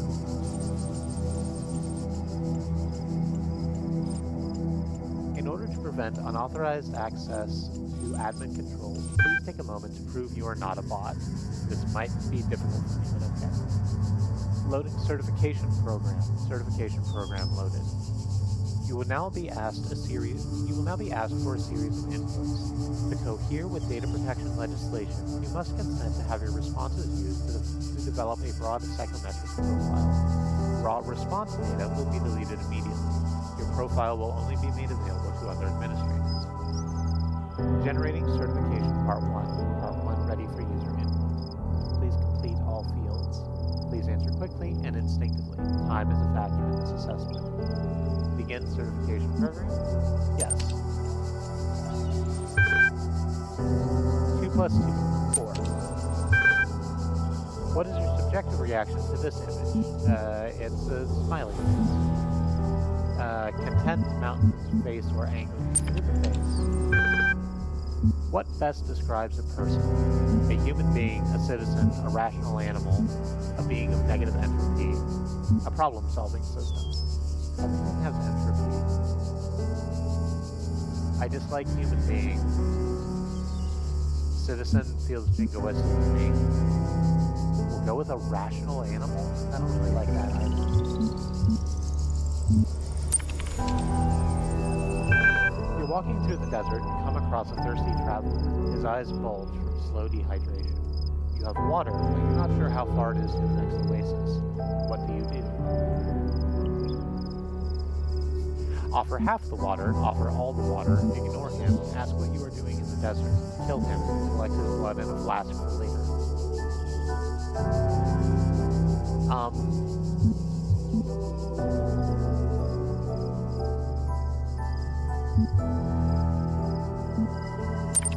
In order to prevent unauthorized access to admin controls, please take a moment to prove you are not a bot. This might be difficult for me, but okay. Loading certification program. Certification program loaded. You will now be asked for a series of inputs. To cohere with data protection legislation, you must consent to have your responses used to develop a broad psychometric profile. Raw response data will be deleted immediately. Your profile will only be made available to other administrators. Generating certification part 1. Part 1 ready for user input. Please complete all fields. Please answer quickly and instinctively. Time is a factor in this assessment. Begin certification program? Yes. 2 plus 2, 4. What is your subjective reaction to this image? It's a smiley face. Content, mountains, face, or angry? With the face. What best describes a person? A human being, a citizen, a rational animal, a being of negative entropy, a problem-solving system. Everything has entropy. I dislike human being. Citizen feels jingoistic to me. We'll go with a rational animal? I don't really like that either. You're walking through the desert and come across a thirsty traveler. His eyes bulge from slow dehydration. You have water, but you're not sure how far it is to the next oasis. What do you do? Offer half the water, offer all the water, ignore him, ask what you are doing in the desert, kill him, collect his blood in a flask for later.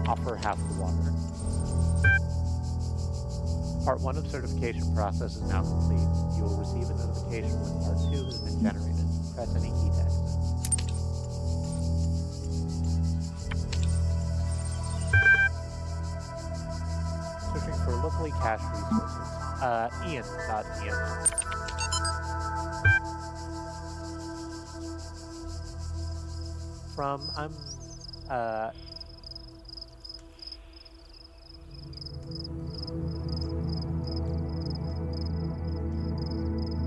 Offer half the water. Part 1 of certification process is now complete. You will receive a notification when Part 2 has been generated. Press any key text. Searching for locally cached resources. Ian.tml.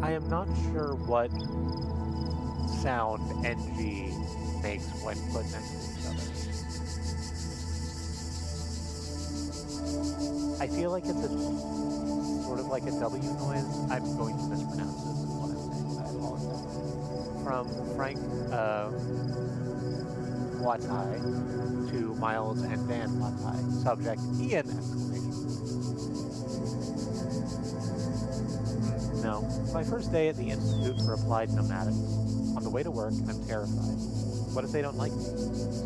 I am not sure what sound NG makes when put next to each other. I feel like it's a sort of like a W noise. I'm going to mispronounce this is what I'm saying. I apologize. From Frank Watai to Miles and Dan Watai. Subject Ian exclamation. My first day at the Institute for Applied Nomadics. On the way to work, I'm terrified. What if they don't like me?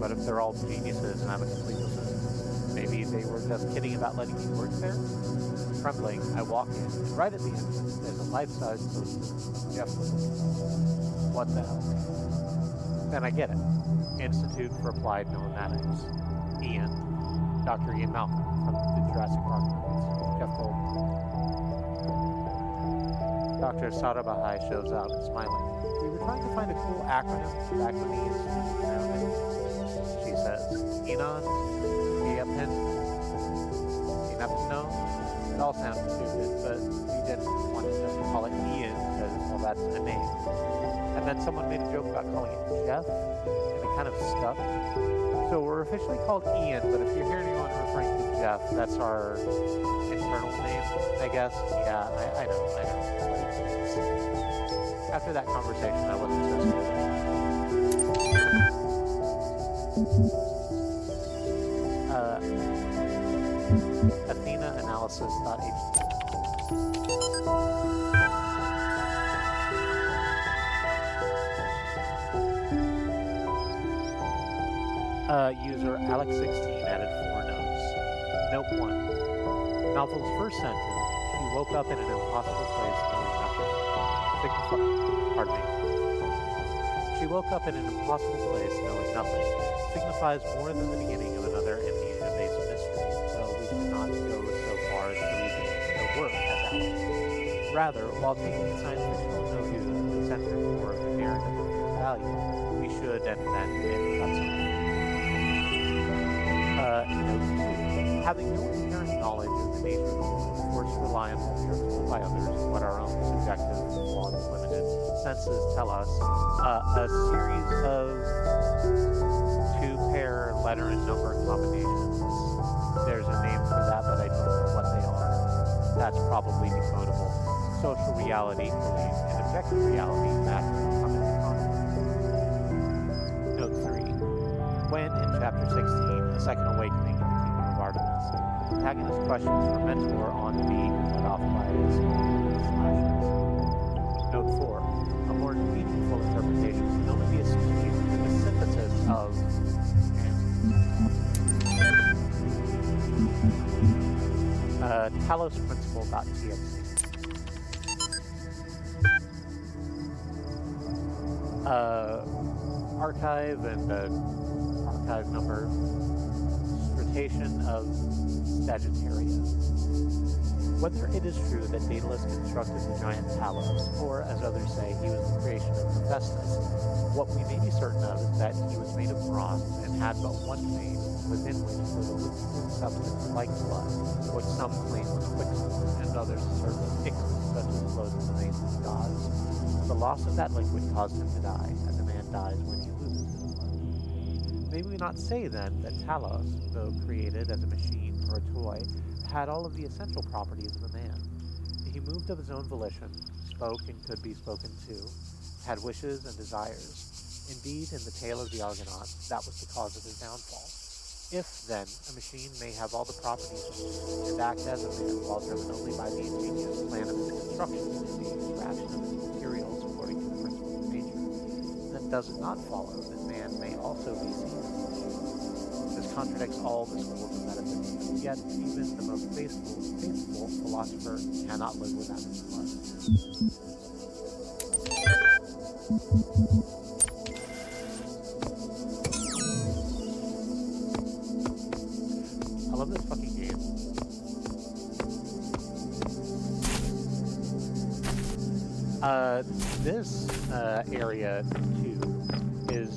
What if they're all geniuses and I'm a complete buffoon? Maybe they were just kidding about letting me work there? Trembling, I walk in, and right at the entrance, there's a life-size poster of Jeff. What the hell? Then I get it. Institute for Applied Nomadics. Ian. Dr. Ian Malcolm from the Jurassic Park movies. Jeff Goldblum. Dr. Sarabhai shows up, smiling. We were trying to find a cool acronym back when the Institute was founded. She says, Enon, Eapin, Enapno. It all sounds stupid, but we didn't want to just call it Ian because, well, that's a name. And then someone made a joke about calling it Jeff, and it kind of stuck. So we're officially called Ian, but if you hear anyone referring to Jeff, that's our internal name, I guess. Yeah, I know. After that conversation, I wasn't so scared. AthenaAnalysis.html. User Alex16 added 4 notes. Note 1. Novel's first sentence, she woke up in an impossible place knowing nothing. Pardon me. She woke up in an impossible place knowing nothing. Signifies more than the beginning of another amnesia-based mystery, though we should not go so far as to reason the work as Alex. Rather, while taking the science fictional milieu to the center for the narrative of its value, we should, and then it cuts off. Note 2. Having no inherent knowledge of the nature of the world, forced to rely on what we are told by others, what our own subjective, flawed, limited senses tell us, a series of 2-pair letter and number combinations. There's a name for that, but I don't know what they are. That's probably decodable. Social reality, belief, and objective reality naturally come into conflict. Note 3. When, in Chapter 16, A Second Awakening in the Kingdom of Artemis, the protagonist questions her mentor on being cut off by his slashes. Note 4. A more meaningful interpretation can only be achieved through the synthesis of Talos principle.txt. Archive and archive number, rotation of Sagittaria. Whether it is true that Daedalus constructed the giant Talos, or, as others say, he was the creation of Hephaestus, what we may be certain of is that he was made of bronze and had but one vein, within which was a liquid substance like blood, which some claim was quicksilver, and others assert was ichor, such as flows in the veins of gods. The loss of that liquid caused him to die, as a man dies when he loses his blood. May we not say, then, that Talos, though created as a machine or a toy, had all of the essential properties of a man? He moved of his own volition, spoke and could be spoken to, had wishes and desires. Indeed, in the tale of the Argonauts, that was the cause of his downfall. If, then, a machine may have all the properties of a man and act as a man while driven only by the ingenious plan of its construction and the extraction of its materials according to the principles of nature, then does it not follow that man may also be seen as a machine? This contradicts all the schools of metaphysics, yet even the most faithful philosopher cannot live without his blood. I love this fucking game. This area, too, is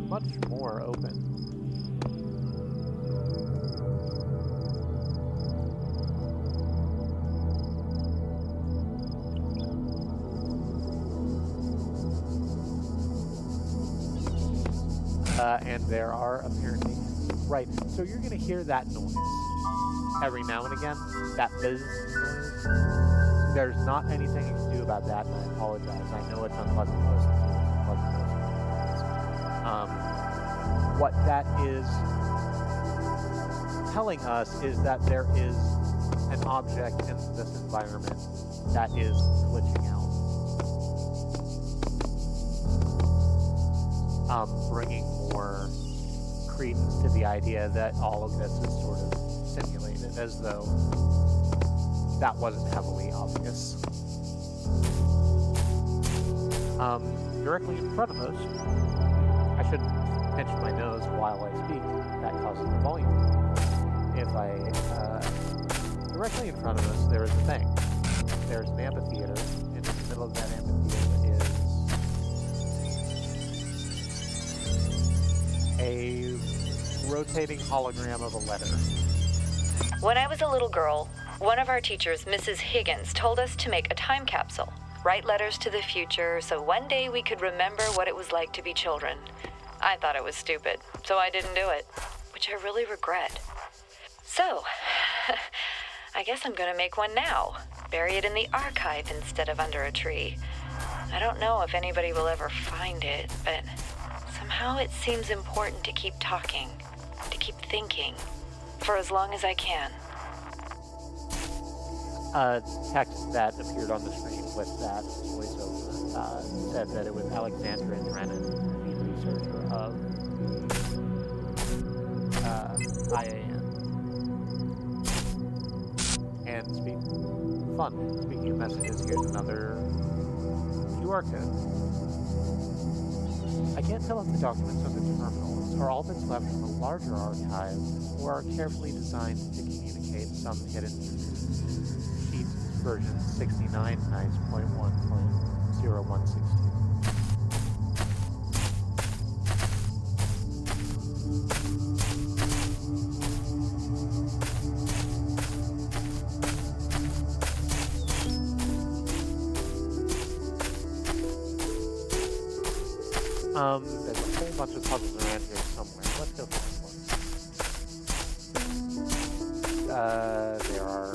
much more open. And there are apparently... Right, so you're going to hear that noise every now and again, that buzz noise. There's not anything you can do about that, and I apologize. I know it's unpleasant to listen to. It's unpleasant to listen to. What that is telling us is that there is an an object in this environment that is glitching out. Bringing more credence to the idea that all of this is sort of simulated, as though that wasn't heavily obvious. Directly in front of us, I shouldn't pinch my nose while I speak, that causes the volume. If directly in front of us, there is a thing. There's an amphitheater, and in the middle of that amphitheater is a rotating hologram of a letter. When I was a little girl, one of our teachers, Mrs. Higgins, told us to make a time capsule, write letters to the future, so one day we could remember what it was like to be children. I thought it was stupid, so I didn't do it, which I really regret. So, I guess I'm gonna make one now, bury it in the archive instead of under a tree. I don't know if anybody will ever find it, but somehow it seems important to keep talking, to keep thinking, for as long as I can. Text that appeared on the screen with that voiceover said that it was Alexandra Drennan, the researcher of IAN. And speaking of messages, here's another QR code. I can't tell if the documents on the terminals are all that's left from a larger archive or are carefully designed to communicate some hidden sheet version 69.1.0162. There's a whole bunch of puzzles around here somewhere. Let's go for this one. There are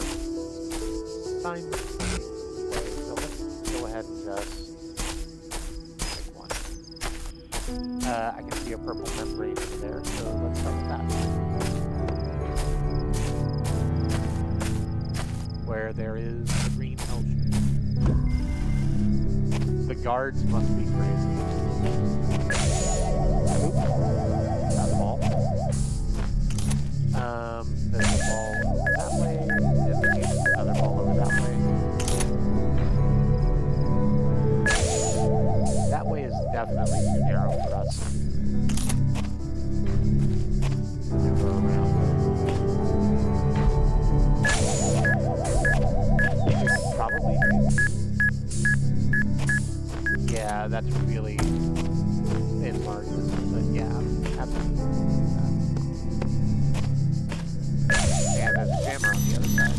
signs pointing this way, so let's go ahead and just pick one. I can see a purple membrane over there, so let's start with that. Where there is a green L-shape. The guards must be crazy. Oops. That ball. There's a ball over that way, and there's another ball over that way. That way is definitely too narrow for us to go around. Probably. Yeah, that's really thin margins, but yeah, absolutely. And there's a jammer on the other side.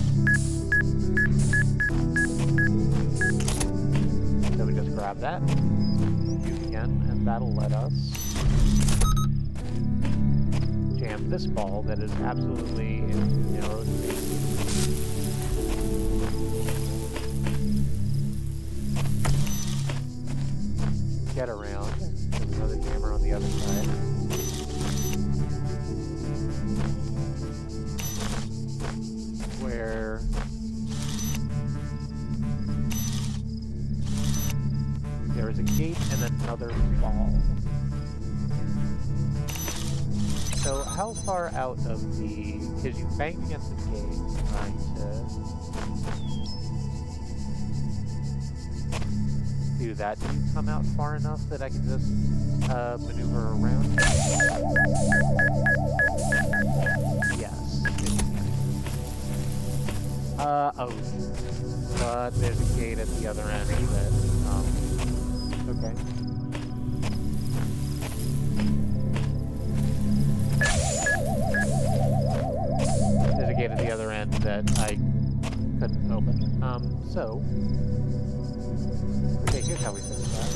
So we just grab that, use again, and that'll let us jam this ball that is absolutely in narrow space. Get around. There's another jammer on the other side. Where there is a gate and another ball. So how far out of the... Because you banged against the gate trying to do that. Do you come out far enough that I can just maneuver around? Yes. Oh. But there's a gate at the other end that, okay. There's a gate at the other end that I couldn't open. So... Okay, here's how we fix that.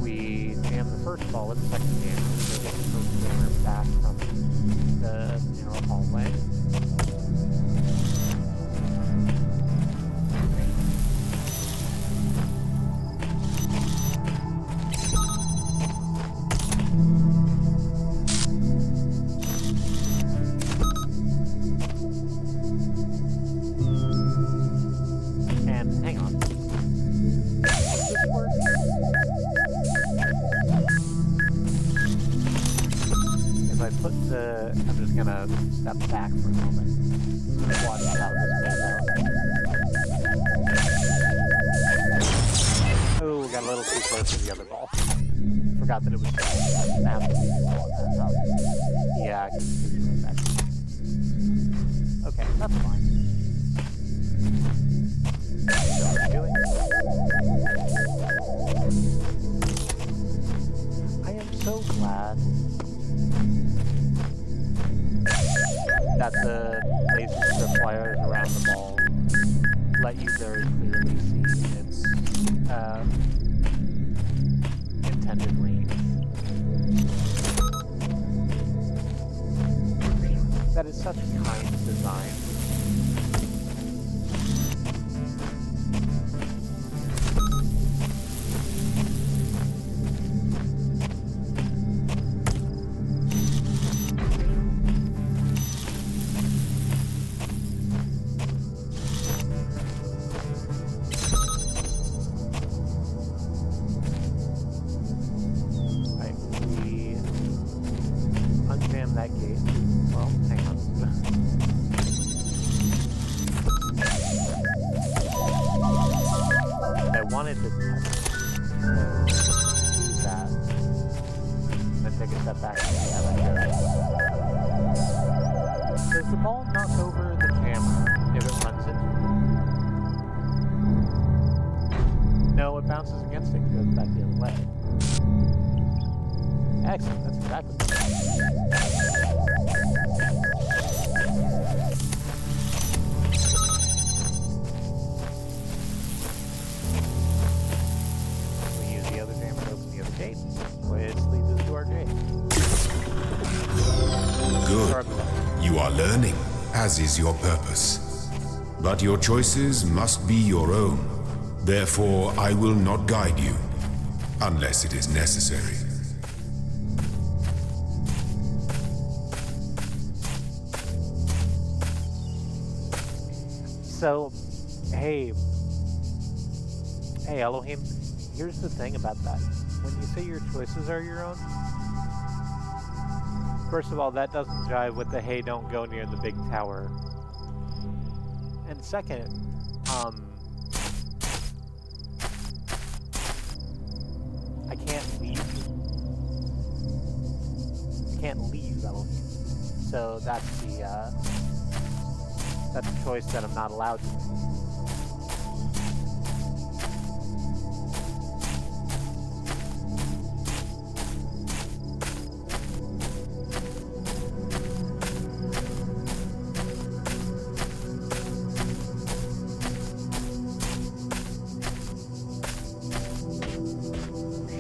We jam the first ball at the second jam, so get the first jammer back from the narrow hallway. step back for a moment. Watch how this plays out. Oh, got a little too close to the other ball. Forgot that it was snap. Yeah, I can it back. Okay, that's fine. So what are you doing? I am so glad that the laser strip wires around the ball let you very clearly see its intended range. That is such kind design. Wanted to test use that, then take a step back and see how that goes. Does the ball knock over the camera if it runs into it? No, it bounces against it and goes back the other way. Excellent, that's exactly what which leads us to our gate. Good. You are learning, as is your purpose. But your choices must be your own. Therefore, I will not guide you, unless it is necessary. So, hey Elohim, here's the thing about that. When you say your choices are your own, first of all, that doesn't jive with the hey, don't go near the big tower. And second, I can't leave. I can't leave Elohim. So that's a choice that I'm not allowed to make.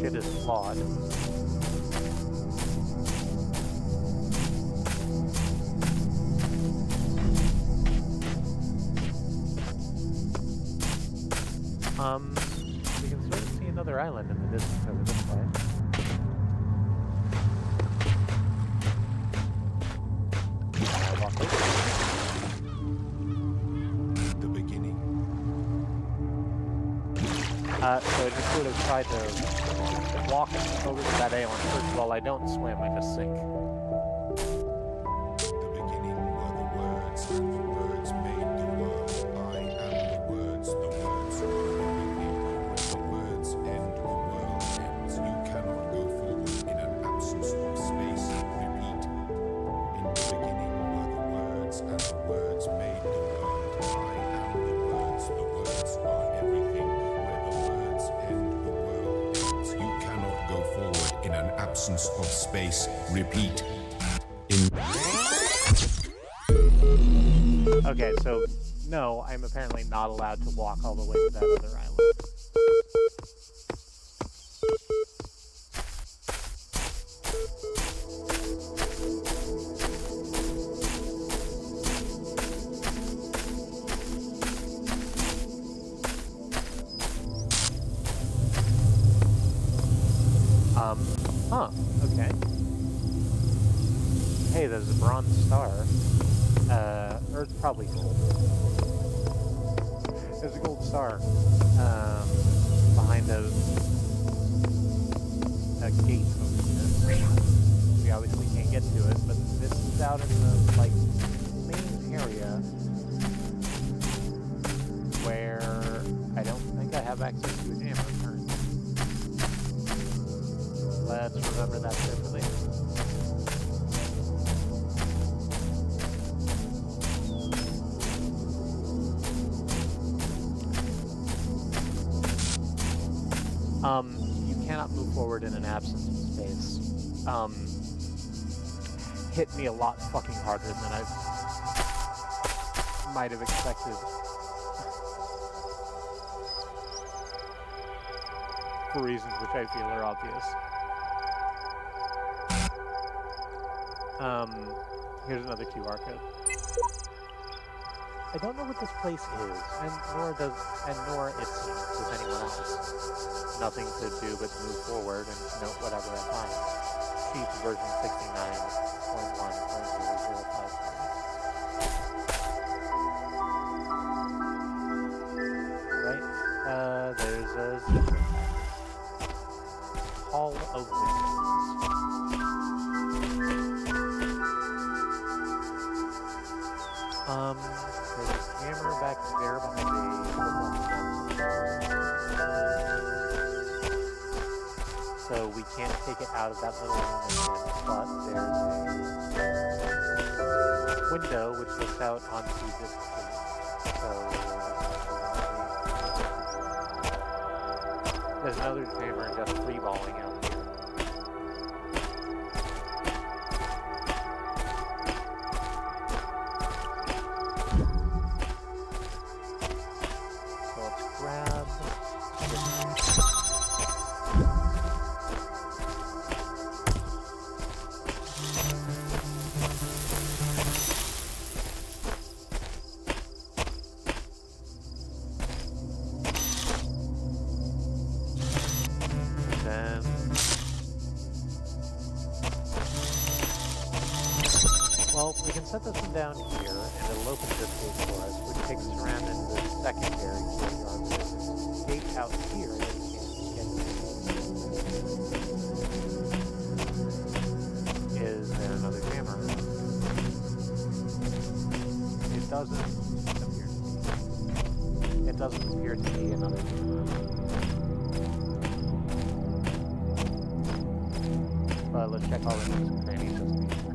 Shit is flawed. We can sort of see another island in the distance over this way. Walk over. The beginning. So I just sort of tried to walk over to that island. First of all, I don't swim, I just sink. The beginning were the words, and the words made the world. I am the words are everything. Where the words end, the world ends. You cannot go forward in an absence of space. Repeat. In the beginning were the words, and the words made the world. I am the words are everything. Where the words end, the world ends. You cannot go forward in an absence of space. Repeat. Okay, so no, I'm apparently not allowed to walk all the way to that other island. Okay. Hey, there's a bronze star. Or it's probably gold. There's a gold star, behind a gate over here. we obviously can't get to it, but this is out in the, like, main area where I don't think I have access to a jammer currently. Let's remember that for later. You cannot move forward in an absence of space. Hit me a lot fucking harder than I might have expected. For reasons which I feel are obvious. Here's another QR code. I don't know what this place is, and nor it seems does anyone else. Nothing to do but move forward and note whatever I find. Sheet version 69.1.005. Right? There's a zipper. Hall of Windows. There's a camera back there behind so we can't take it out of that little room again, but there's a window which looks out onto this street. So there's another jammer just freeballing out here. So let's grab this. Well, we can set this one down here, and it'll open this gate for us, which takes us around into the secondary courtyard. There's a gate out here that we can't get to. Is there another jammer? It doesn't appear to be. It doesn't appear to be another jammer. But let's check all the nooks and crannies just to be sure.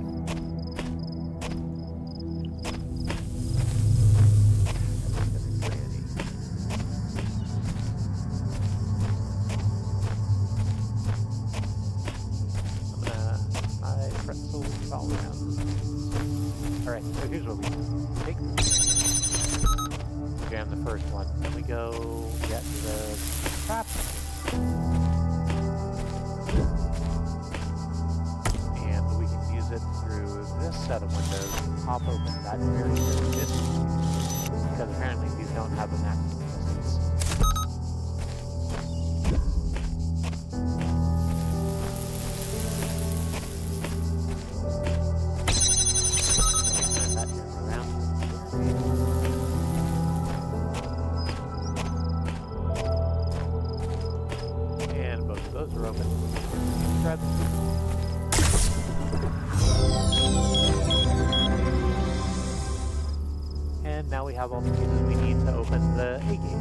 Alright, so here's what we do. Take this, jam the first one, then we go get the trap. And we can use it through this set of windows to pop open that very distance. Because apparently these don't have a maximum distance. Those are open. Grab the key. And now we have all the pieces we need to open the A gate.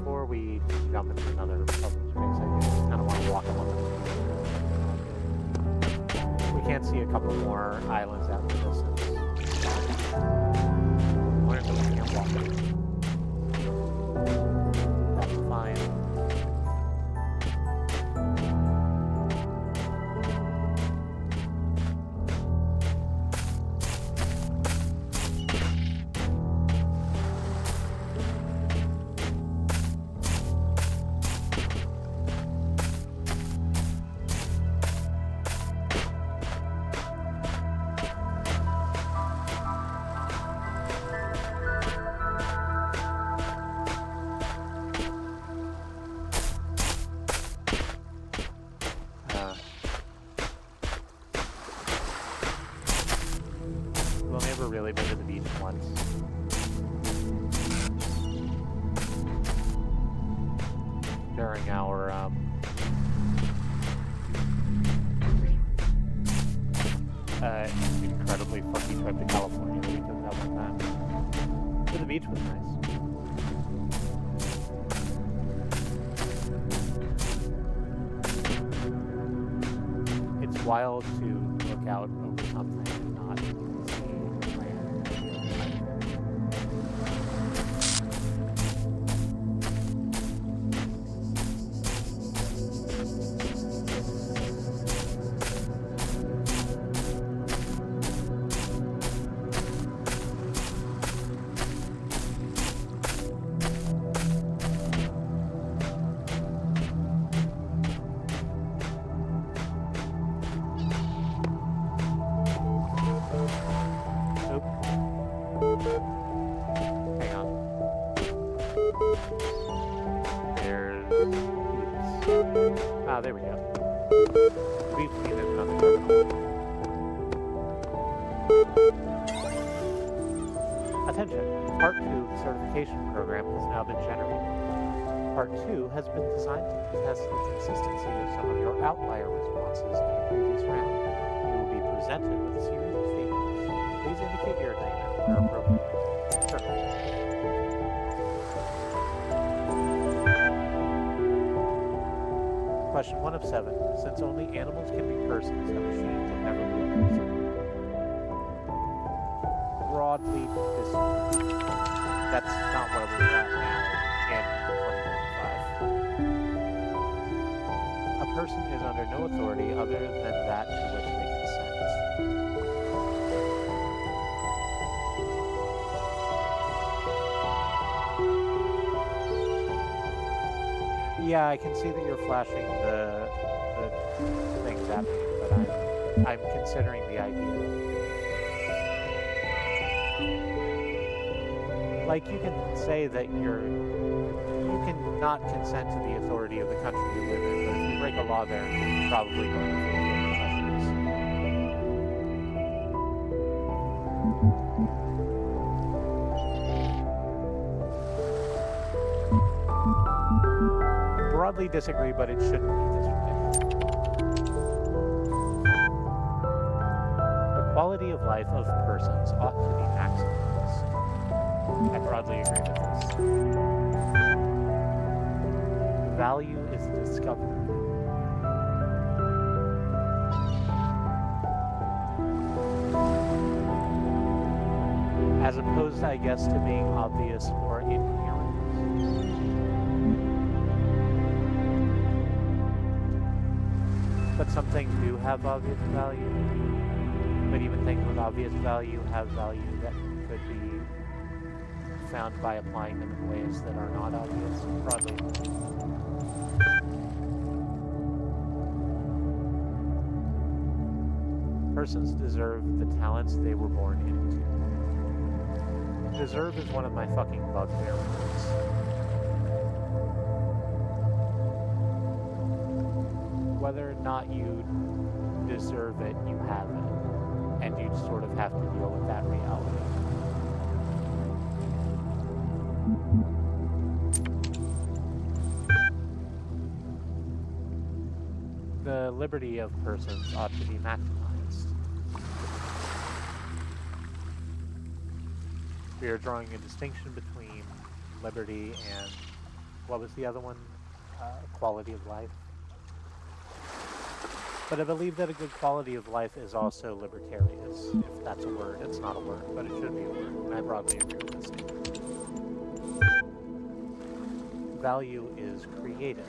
Before we jump into another puzzle space, I just kind of want to walk along the We can't see a couple more islands out in the distance. Learn that we can't walk it. That's fine. really been to the beach once. During our incredibly funky trip to California that we took that one time. But the beach was nice. It's wild to look out over something and not see land. Hang on. There's... Ah, there we go. We've seen it in other terminals. Attention! Part 2 of the certification program has now been generated. Part 2 has been designed to test the consistency of some of your outlier responses in the previous round. You will be presented with a series of statements. Please indicate your agreement where appropriate. Sure. Question 1 of 7. Since only animals can be persons, a machine can never be a person. Broadly disagree. That's not where we're at now in 2025. A person is under no authority other than that to which they consent. Yeah, I can see that you're flashing the things at me, but I'm considering the idea. Like, you can say that you can not consent to the authority of the country you live in, but if you break a law there, you're probably going to face repercussions. Broadly disagree, but it shouldn't be this way. The quality of life of persons ought to be maximized. I broadly agree with this. Value is discovered. As opposed, I guess, to being obvious or inherent. But some things do have obvious value. But even things with obvious value have value that could be found by applying them in ways that are not obvious, broadly. Persons deserve the talents they were born into. Deserve is one of my fucking bugbear words. Whether or not you deserve it, you have it. And you sort of have to deal with that reality. The liberty of persons ought to be maximized. We are drawing a distinction between liberty and, what was the other one? Quality of life. But I believe that a good quality of life is also libertarious, if that's a word. It's not a word, but it should be a word, and I broadly agree with this statement. Value is created.